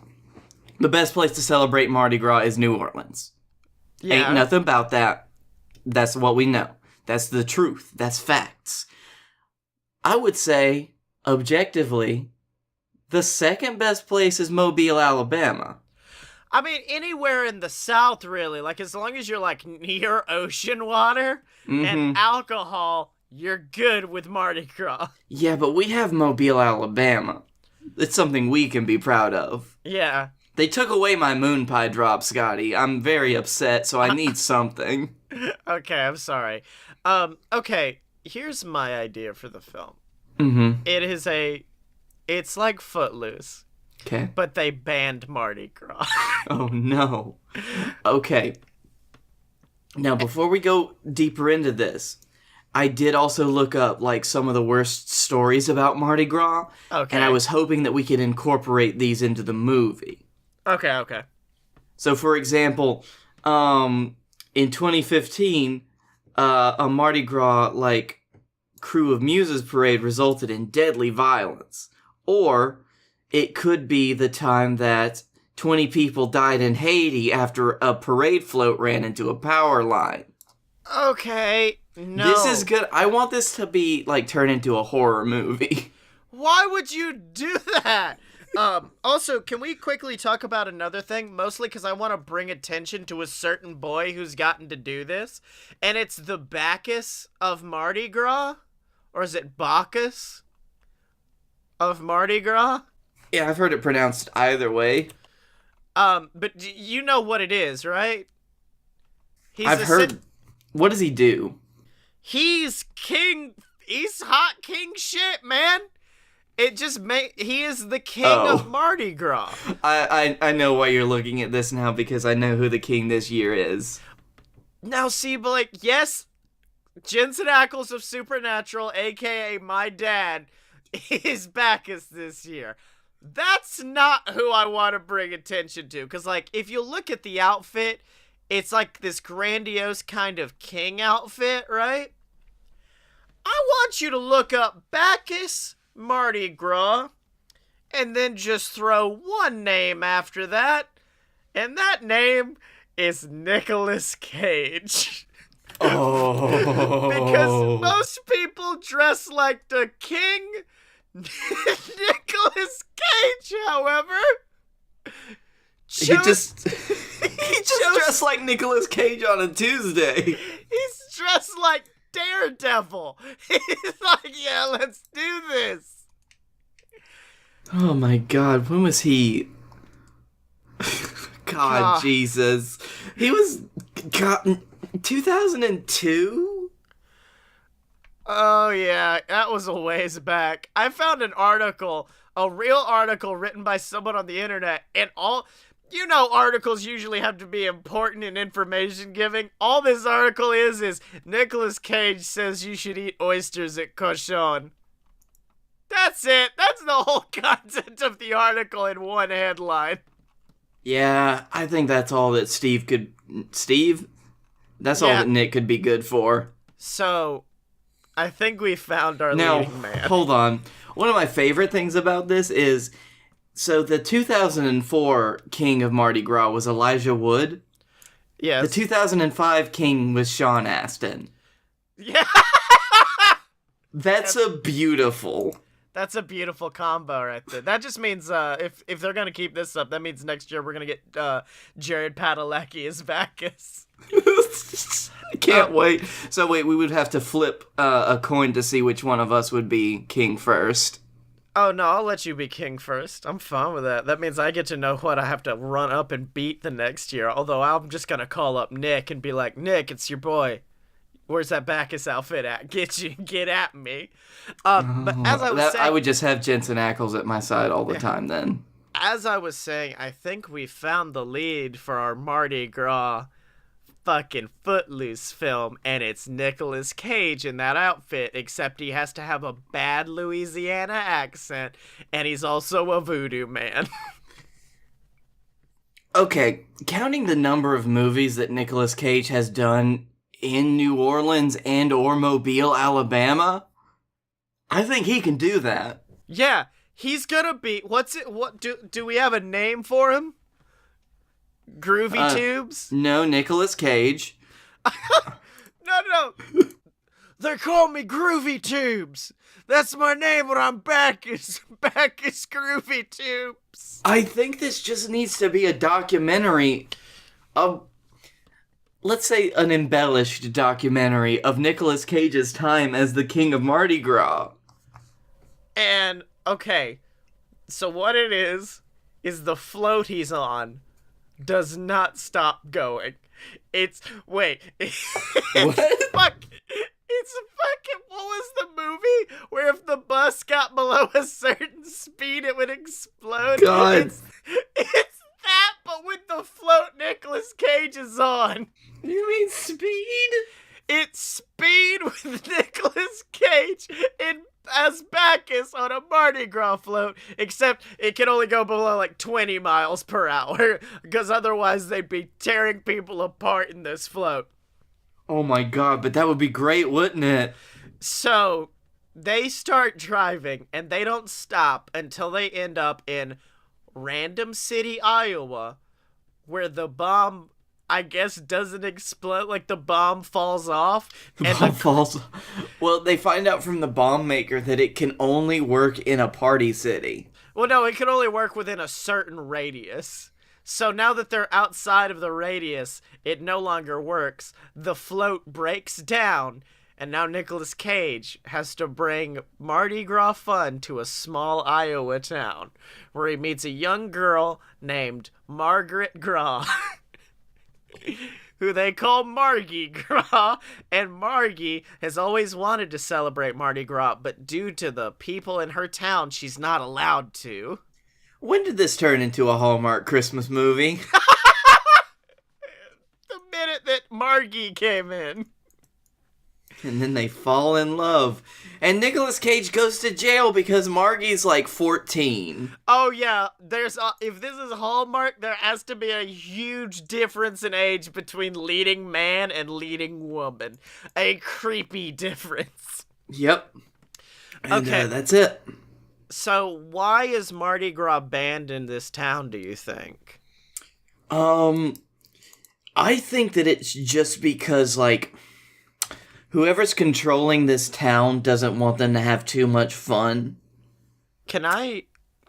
the best place to celebrate Mardi Gras is New Orleans. Yeah. Ain't nothing about that. That's what we know. That's the truth. That's facts. I would say, objectively, the second best place is Mobile, Alabama. I mean, anywhere in the South, really. Like, as long as you're, like, near ocean water and alcohol, you're good with Mardi Gras. Yeah, but we have Mobile, Alabama. It's something we can be proud of. Yeah. They took away my moon pie drop, Scottye. I'm very upset, so I need something. Okay, I'm sorry. Okay, here's my idea for the film. It's like Footloose. Okay. But they banned Mardi Gras. Oh, no. Okay. Now, before we go deeper into this, I did also look up, like, some of the worst stories about Mardi Gras. Okay. And I was hoping that we could incorporate these into the movie. Okay. So, for example, in 2015, a Mardi Gras, like, Crew of Muses parade resulted in deadly violence. Or it could be the time that 20 people died in Haiti after a parade float ran into a power line. Okay, no. This is good. I want this to be, like, turned into a horror movie. Why would you do that? Also, can we quickly talk about another thing? Mostly because I want to bring attention to a certain boy who's gotten to do this. And it's the Bacchus of Mardi Gras? Or is it Bacchus of Mardi Gras? Yeah, I've heard it pronounced either way. But you know what it is, right? I've heard... What does he do? He's king... He's hot king shit, man! He is the king of Mardi Gras. I know why you're looking at this now, because I know who the king this year is. Now, see, but, like, yes, Jensen Ackles of Supernatural, a.k.a. my dad, is Bacchus this year. That's not who I want to bring attention to. Because, like, if you look at the outfit, it's like this grandiose kind of king outfit, right? I want you to look up Bacchus Mardi Gras and then just throw one name after that. And that name is Nicolas Cage. Oh. Because most people dress like the king. Nicolas Cage, however, he just dressed like Nicolas Cage on a Tuesday. He's dressed like Daredevil. He's like, yeah, let's do this. Oh my God, when was he? God, Jesus. He was 2002? Oh, yeah, that was a ways back. I found an article, a real article written by someone on the internet, and articles usually have to be important and information giving. All this article is Nicolas Cage says you should eat oysters at Cochon. That's it. That's the whole content of the article in one headline. Yeah, I think that's all that that's all that Nick could be good for. So, I think we found our leading man. Hold on. One of my favorite things about this is, so the 2004 king of Mardi Gras was Elijah Wood. Yes. The 2005 king was Sean Astin. Yeah. That's That's a beautiful combo right there. That just means if they're gonna keep this up, that means next year we're gonna get Jared Padalecki as Bacchus. I can't wait. So wait, we would have to flip a coin to see which one of us would be king first. Oh no, I'll let you be king first. I'm fine with that. That means I get to know what I have to run up and beat the next year. Although I'm just gonna call up Nick and be like, Nick, it's your boy. Where's that Bacchus outfit at? Get at me. But as I was saying, I would just have Jensen Ackles at my side all the time then. As I was saying, I think we found the lead for our Mardi Gras fucking Footloose film, and it's Nicolas Cage in that outfit, except he has to have a bad Louisiana accent, and he's also a voodoo man. Okay, counting the number of movies that Nicolas Cage has done in New Orleans and or Mobile, Alabama, I think he can do that. Yeah, he's gonna be, what do we have a name for him? Groovy Tubes? No, Nicolas Cage. No. They call me Groovy Tubes. That's my name when I'm Bacchus Groovy Tubes. I think this just needs to be a documentary of, let's say, an embellished documentary of Nicolas Cage's time as the king of Mardi Gras. And, okay, so what it is the float he's on does not stop going. It's fucking, what was the movie where if the bus got below a certain speed it would explode? God. It's that, but with the float Nicolas Cage is on. You mean Speed? It's Speed with Nicolas Cage as Bacchus on a Mardi Gras float, except it can only go below like 20 miles per hour, because otherwise they'd be tearing people apart in this float. Oh my god, but that would be great, wouldn't it? So, they start driving, and they don't stop until they end up in Random City, Iowa, where the bomb, I guess, doesn't explode, like the bomb falls off. Well, they find out from the bomb maker that it can only work in a party city. Well, no, it can only work within a certain radius. So now that they're outside of the radius, it no longer works. The float breaks down, and now Nicolas Cage has to bring Mardi Gras fun to a small Iowa town, where he meets a young girl named Margaret Gras. Who they call Mardi Gras, and Margie has always wanted to celebrate Mardi Gras, but due to the people in her town, she's not allowed to. When did this turn into a Hallmark Christmas movie? The minute that Margie came in. And then they fall in love. And Nicolas Cage goes to jail because Margie's like 14. Oh yeah, if this is Hallmark, there has to be a huge difference in age between leading man and leading woman. A creepy difference. Yep. And, okay, that's it. So why is Mardi Gras banned in this town, do you think? I think that it's just because, like, whoever's controlling this town doesn't want them to have too much fun. Can I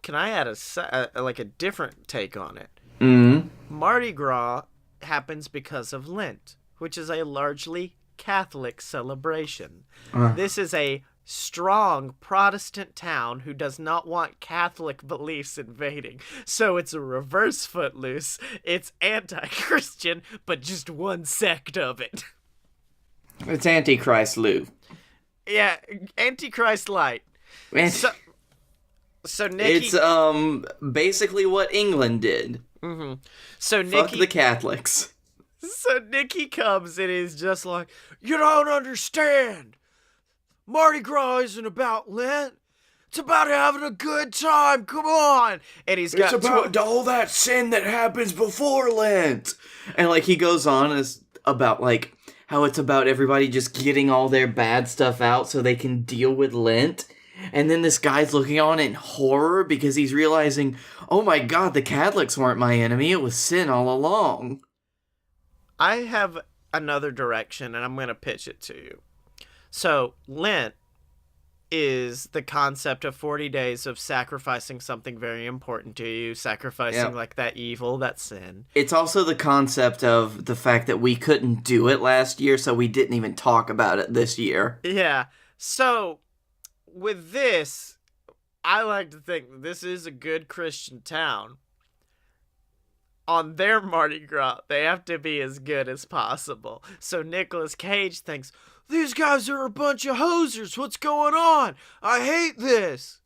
add a different take on it? Mm-hmm. Mardi Gras happens because of Lent, which is a largely Catholic celebration. This is a strong Protestant town who does not want Catholic beliefs invading. So it's a reverse Footloose. It's anti-Christian, but just one sect of it. It's Antichrist Lou. Yeah, Antichrist Light. So Nikki... It's basically what England did. Mm-hmm. So Fuck the Catholics. So Nikki comes and is just like, you don't understand. Mardi Gras isn't about Lent. It's about having a good time. Come on. And he's got... It's about all that sin that happens before Lent. And, like, he goes on about, like, how it's about everybody just getting all their bad stuff out so they can deal with Lent. And then this guy's looking on in horror because he's realizing, oh my god, the Catholics weren't my enemy. It was sin all along. I have another direction, and I'm going to pitch it to you. So, Lent is the concept of 40 days of sacrificing something very important to you, sacrificing like that evil, that sin. It's also the concept of the fact that we couldn't do it last year, so we didn't even talk about it this year. Yeah. So, with this, I like to think that this is a good Christian town. On their Mardi Gras, they have to be as good as possible. So Nicolas Cage thinks, these guys are a bunch of hosers. What's going on? I hate this.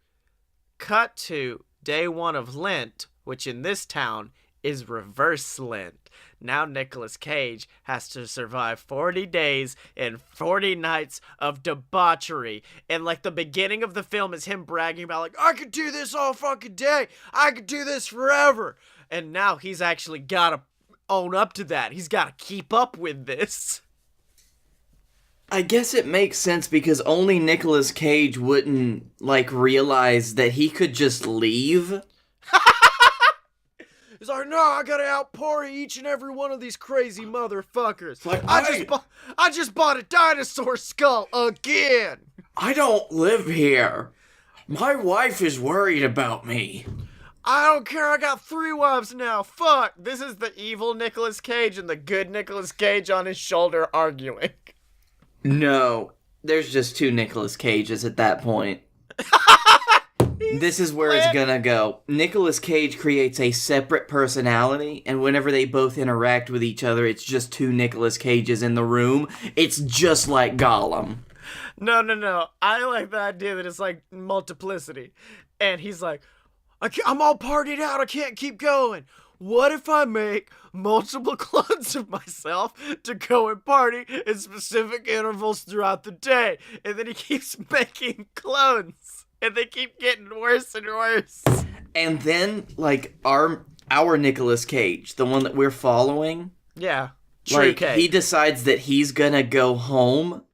Cut to day 1 of Lent, which in this town is reverse Lent. Now Nicolas Cage has to survive 40 days and 40 nights of debauchery. And like the beginning of the film is him bragging about like, I could do this all fucking day. I could do this forever. And now he's actually got to own up to that. He's got to keep up with this. I guess it makes sense because only Nicolas Cage wouldn't, like, realize that he could just leave. He's like, no, I gotta outparty each and every one of these crazy motherfuckers. Like, I just bought a dinosaur skull again. I don't live here. My wife is worried about me. I don't care, I got 3 wives now. Fuck. This is the evil Nicolas Cage and the good Nicolas Cage on his shoulder arguing. No, there's just 2 Nicolas Cages at that point. This is where it's gonna go. Nicolas Cage creates a separate personality, and whenever they both interact with each other, it's just 2 Nicolas Cages in the room. It's just like Gollum. No. I like the idea that it's like multiplicity. And he's like, I'm all partied out, I can't keep going. What if I make multiple clones of myself to go and party in specific intervals throughout the day? And then he keeps making clones. And they keep getting worse and worse. And then, like, our Nicolas Cage, the one that we're following. Yeah. Like, he decides that he's gonna go home,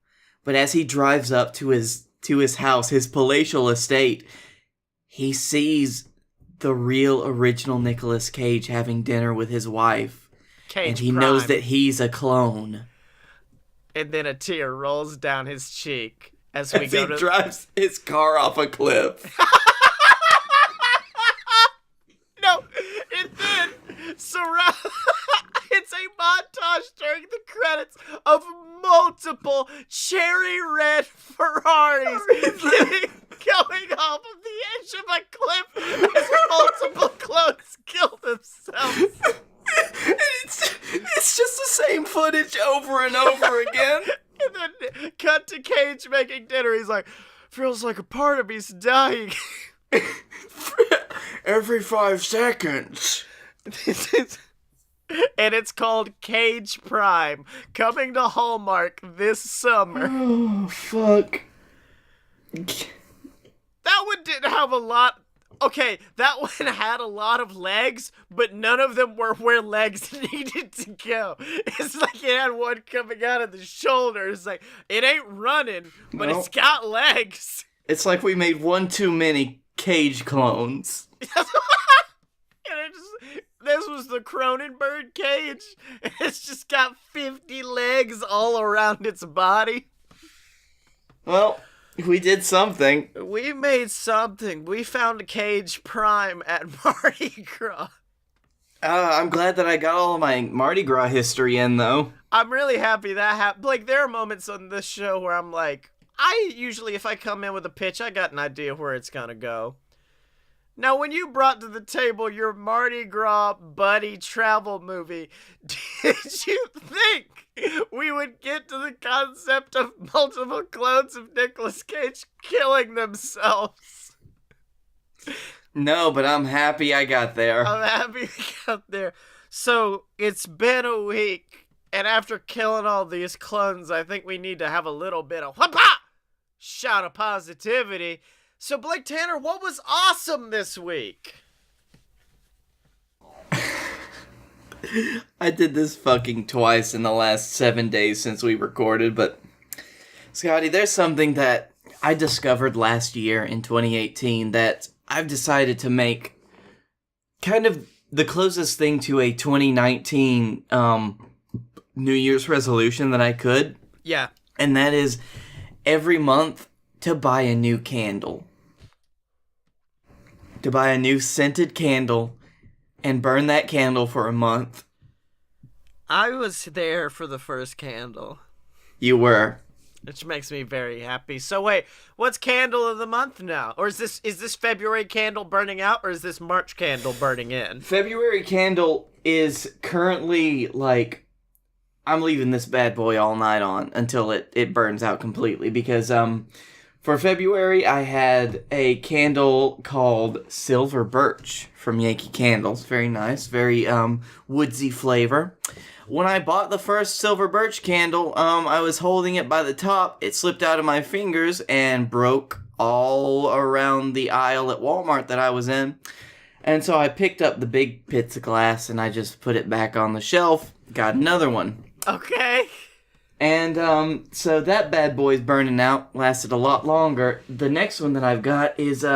but as he drives up to his house, his palatial estate, he sees the real original Nicolas Cage having dinner with his wife. And he knows that he's a clone. And then a tear rolls down his cheek as he drives his car off a cliff. No, and then it's a montage during the credits of multiple cherry red Ferraris going off of the edge of a cliff as multiple clones kill themselves. It's just the same footage over and over again. And then cut to Cage making dinner. He's like, feels like a part of me's dying. Every 5 seconds. And it's called Cage Prime, coming to Hallmark this summer. Oh, fuck. That one didn't have a lot. Okay, that one had a lot of legs, but none of them were where legs needed to go. It's like it had one coming out of the shoulder. It's like, it ain't running, but it's got legs. It's like we made one too many Cage clones. This was the Cronenberg Cage. It's just got 50 legs all around its body. Well, we did something. We made something. We found a Cage Prime at Mardi Gras. I'm glad that I got all of my Mardi Gras history in, though. I'm really happy that happened. Like, there are moments on this show where I'm like, I usually, if I come in with a pitch, I got an idea where it's gonna go. Now, when you brought to the table your Mardi Gras buddy travel movie, did you think we would get to the concept of multiple clones of Nicolas Cage killing themselves? No, but I'm happy I got there. I'm happy we got there. So, it's been a week, and after killing all these clones, I think we need to have a little bit of whoop-ah! Shot of positivity. So, Blake Tanner, what was awesome this week? I did this fucking twice in the last 7 days since we recorded, but Scotty, there's something that I discovered last year in 2018 that I've decided to make kind of the closest thing to a 2019 New Year's resolution that I could. Yeah. And that is every month to buy a new candle. To buy a new scented candle and burn that candle for a month. I was there for the first candle. You were. Which makes me very happy. So wait, what's candle of the month now? Or is this February candle burning out, or is this March candle burning in? February candle is currently, like, I'm leaving this bad boy all night on until it burns out completely. Because, for February, I had a candle called Silver Birch from Yankee Candles. Very nice, very, woodsy flavor. When I bought the first Silver Birch candle, I was holding it by the top. It slipped out of my fingers and broke all around the aisle at Walmart that I was in. And so I picked up the big bits of glass and I just put it back on the shelf. Got another one. Okay. And so that bad boy's burning out. Lasted a lot longer. The next one that I've got is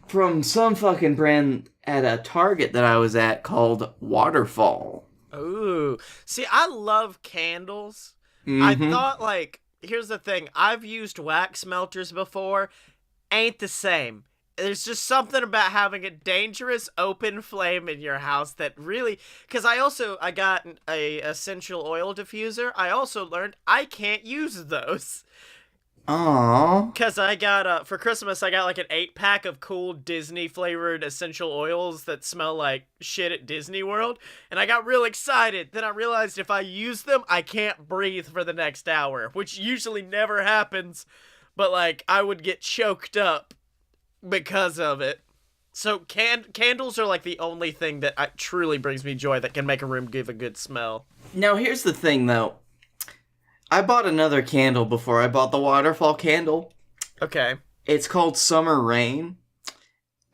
from some fucking brand at a Target that I was at called Waterfall. Ooh. See, I love candles. Mm-hmm. I thought, like, here's the thing. I've used wax melters before. Ain't the same. There's just something about having a dangerous open flame in your house that really... Because I got a essential oil diffuser. I also learned I can't use those. Aww. Because I got, for Christmas, I got like an 8-pack of cool Disney-flavored essential oils that smell like shit at Disney World. And I got real excited. Then I realized if I use them, I can't breathe for the next hour. Which usually never happens. But, like, I would get choked up because of it. So candles are, like, the only thing that truly brings me joy that can make a room give a good smell. Now, here's the thing, though. I bought another candle before I bought the Waterfall candle. Okay. It's called Summer Rain.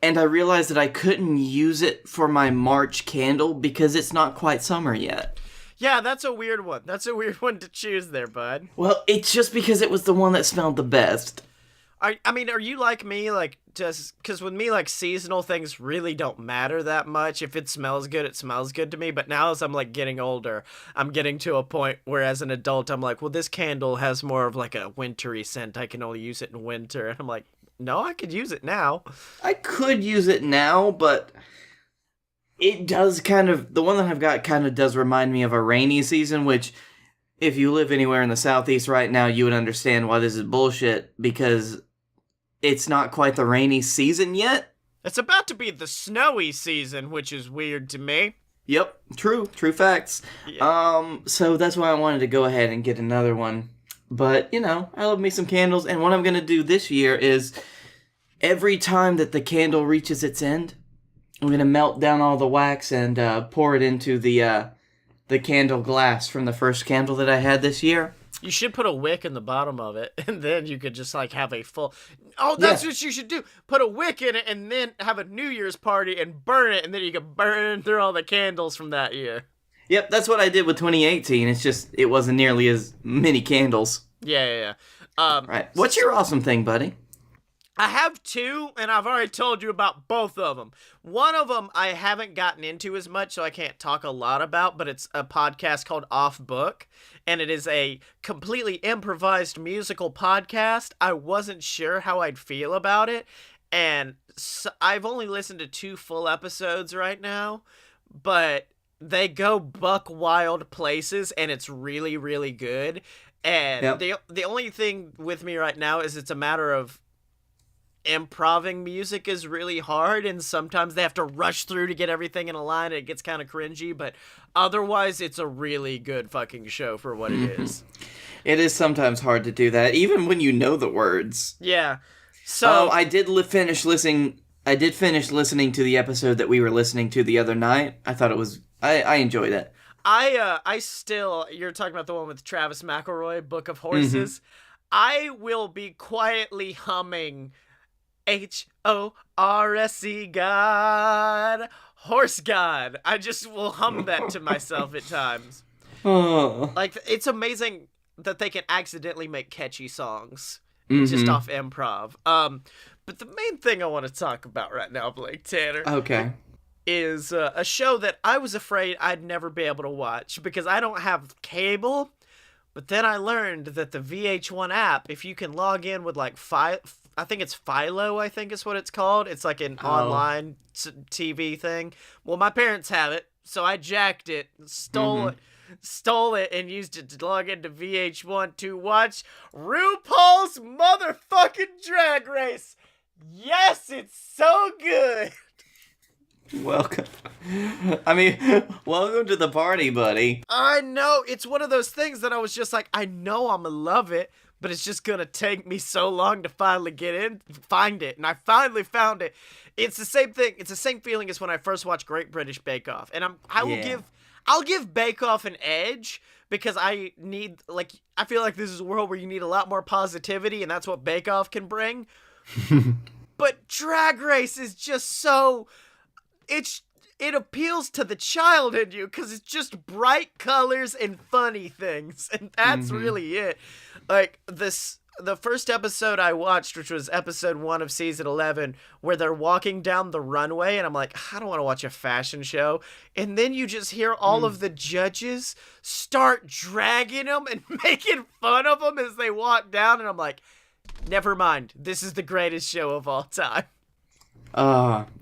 And I realized that I couldn't use it for my March candle because it's not quite summer yet. Yeah, that's a weird one. That's a weird one to choose there, bud. Well, it's just because it was the one that smelled the best. I mean, are you like me, like, just, because with me, like, seasonal things really don't matter that much. If it smells good, it smells good to me, but now as I'm, like, getting older, I'm getting to a point where as an adult, I'm like, well, this candle has more of, like, a wintry scent. I can only use it in winter, and I'm like, no, I could use it now. I could use it now, but it does kind of, the one that I've got kind of does remind me of a rainy season, which, if you live anywhere in the Southeast right now, you would understand why this is bullshit, because it's not quite the rainy season yet. It's about to be the snowy season, which is weird to me. Yep, true facts. Yeah. So that's why I wanted to go ahead and get another one. But, you know, I love me some candles, and what I'm going to do this year is every time that the candle reaches its end, I'm going to melt down all the wax and pour it into the candle glass from the first candle that I had this year. You should put a wick in the bottom of it, and then you could just, like, have a full... Oh, that's what you should do! Put a wick in it, and then have a New Year's party and burn it, and then you can burn through all the candles from that year. Yep, that's what I did with 2018. It's just, it wasn't nearly as many candles. Yeah. Right. What's your awesome thing, buddy? I have two, and I've already told you about both of them. One of them I haven't gotten into as much, so I can't talk a lot about, but it's a podcast called Off Book, and it is a completely improvised musical podcast. I wasn't sure how I'd feel about it, and so I've only listened to 2 full episodes right now, but they go buck wild places, and it's really, really good. And the only thing with me right now is it's a matter of improving music is really hard, and sometimes they have to rush through to get everything in a line, and it gets kind of cringy, but otherwise it's a really good fucking show for what it is. It is sometimes hard to do that, even when you know the words. Yeah. So I did finish listening to the episode that we were listening to the other night. I thought it was... I enjoyed it. I still... You're talking about the one with Travis McElroy, Book of Horses. Mm-hmm. I will be quietly humming H-O-R-S-E, God, Horse God. I just will hum that to myself at times. Oh. Like, it's amazing that they can accidentally make catchy songs Mm-hmm. just off improv. But the main thing I want to talk about right now, Blake Tanner, okay, is a show that I was afraid I'd never be able to watch because I don't have cable, But then I learned that the VH1 app, if you can log in with like I think it's Philo, I think is what it's called. It's like an online TV thing. Well, my parents have it, so I jacked it, stole it, and used it to log into VH1 to watch RuPaul's motherfucking Drag Race. Yes, it's so good. Welcome. Welcome to the party, buddy. I know. It's one of those things that I was just like, I know I'm gonna love it, but it's just gonna take me so long to finally find it. And I finally found it. It's the same thing. It's the same feeling as when I first watched Great British Bake Off. And I'll give Bake Off an edge because I feel like this is a world where you need a lot more positivity, and that's what Bake Off can bring. But Drag Race is just so... It appeals to the child in you because it's just bright colors and funny things, and that's really it. Like the first episode I watched, which was episode 1 of season 11, where they're walking down the runway, and I'm like, I don't want to watch a fashion show. And then you just hear all of the judges start dragging them and making fun of them as they walk down, and I'm like, never mind. This is the greatest show of all time.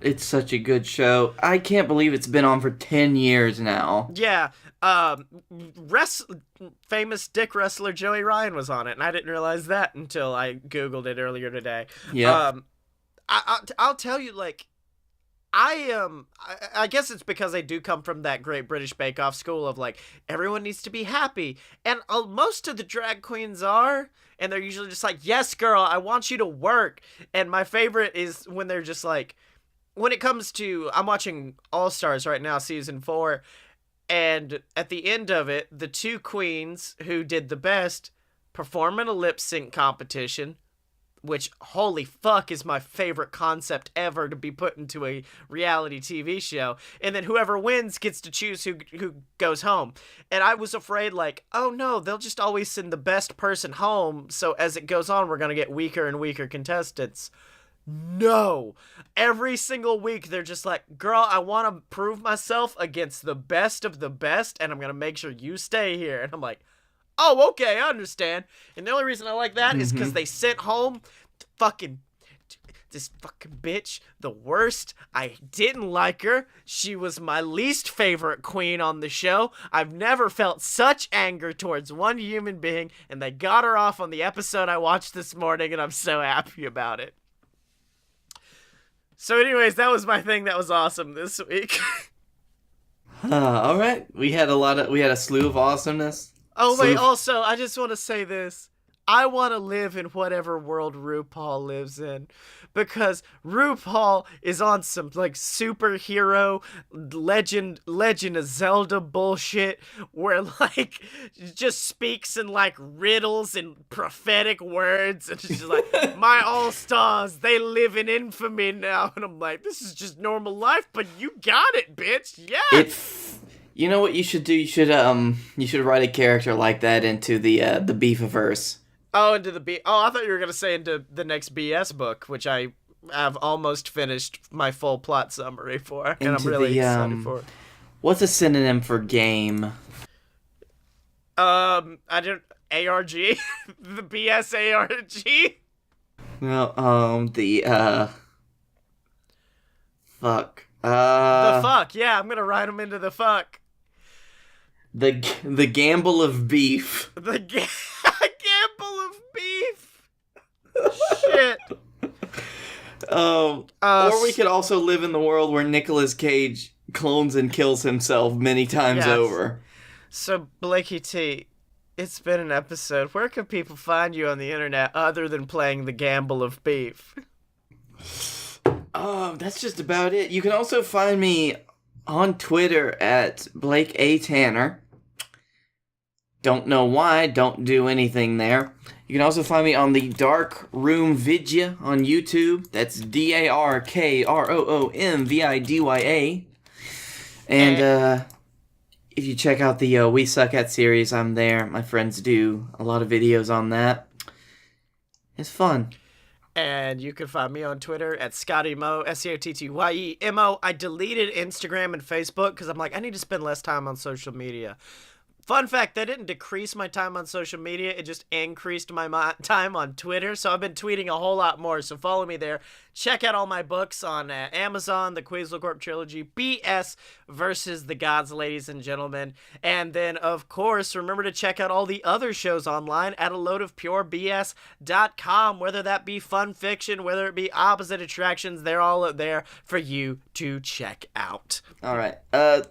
It's such a good show. I can't believe it's been on for 10 years now. Yeah, famous dick wrestler Joey Ryan was on it, and I didn't realize that until I Googled it earlier today. Yeah. I'll tell you, like, I guess it's because I do come from that Great British Bake Off school of, like, everyone needs to be happy, and most of the drag queens are, and they're usually just like, yes, girl, I want you to work. And my favorite is when they're just like, when it comes to, I'm watching All Stars right now, season 4, and at the end of it, the 2 queens who did the best perform in a lip sync competition, which, holy fuck, is my favorite concept ever to be put into a reality TV show. And then whoever wins gets to choose who goes home. And I was afraid, like, oh no, they'll just always send the best person home, so as it goes on, we're gonna get weaker and weaker contestants. No. Every single week, they're just like, girl, I want to prove myself against the best of the best, and I'm gonna make sure you stay here. And I'm like, oh, okay, I understand. And the only reason I like that is because they sent home this fucking bitch, the worst. I didn't like her. She was my least favorite queen on the show. I've never felt such anger towards one human being, and they got her off on the episode I watched this morning, and I'm so happy about it. So anyways, that was my thing that was awesome this week. All right. We had a slew of awesomeness. Oh, wait, also, I just want to say this. I want to live in whatever world RuPaul lives in, because RuPaul is on some, like, superhero Legend of Zelda bullshit where, like, just speaks in, like, riddles and prophetic words, and it's just like, my all-stars, they live in infamy now, and I'm like, this is just normal life, but you got it, bitch, yes! You know what you should do? You should write a character like that into the Beefiverse. Oh, into the Oh, I thought you were gonna say into the next BS book, which I have almost finished my full plot summary for, and I'm really excited for it. What's a synonym for game? I don't. ARG, the BS ARG. No, fuck. The fuck, yeah, I'm gonna write them into the fuck. The gamble of beef. The gamble of beef. Shit. Or we could also live in the world where Nicolas Cage clones and kills himself many times over. So, Blakey T, it's been an episode. Where can people find you on the internet other than playing the gamble of beef? That's just about it. You can also find me on Twitter at Blake A. Tanner. Don't know why, don't do anything there. You can also find me on the Dark Room Vidya on YouTube. That's DarkRoomVidya. And if you check out the We Suck At series, I'm there. My friends do a lot of videos on that. It's fun. And you can find me on Twitter at ScottyMo, SCOTTYEMO. I deleted Instagram and Facebook because I'm like, I need to spend less time on social media. Fun fact, that didn't decrease my time on social media. It just increased my time on Twitter. So I've been tweeting a whole lot more. So follow me there. Check out all my books on Amazon, the Quetzalcoatl Trilogy, BS versus the Gods, ladies and gentlemen. And then, of course, remember to check out all the other shows online at aloadofpurebs.com. Whether that be fun fiction, whether it be opposite attractions, they're all up there for you to check out. All right.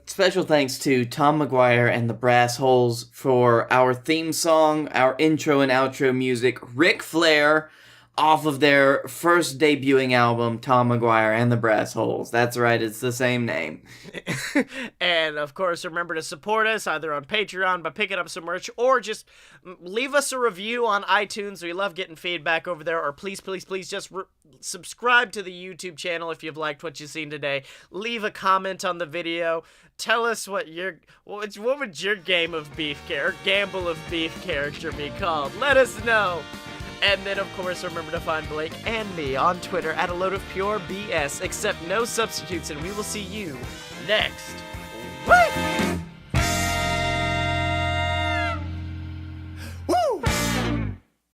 Special thanks to Tom McGuire and the Brass Holes for our theme song, our intro and outro music, Ric Flair, off of their first debuting album, Tom McGuire and the Brass Holes. That's right, it's the same name. And, of course, remember to support us either on Patreon by picking up some merch or just leave us a review on iTunes. We love getting feedback over there. Or please, please, please just subscribe to the YouTube channel if you've liked what you've seen today. Leave a comment on the video. Tell us what would your game of beef gamble of beef character be called? Let us know. And then, of course, remember to find Blake and me on Twitter at aloadofpurebs, accept no substitutes, and we will see you next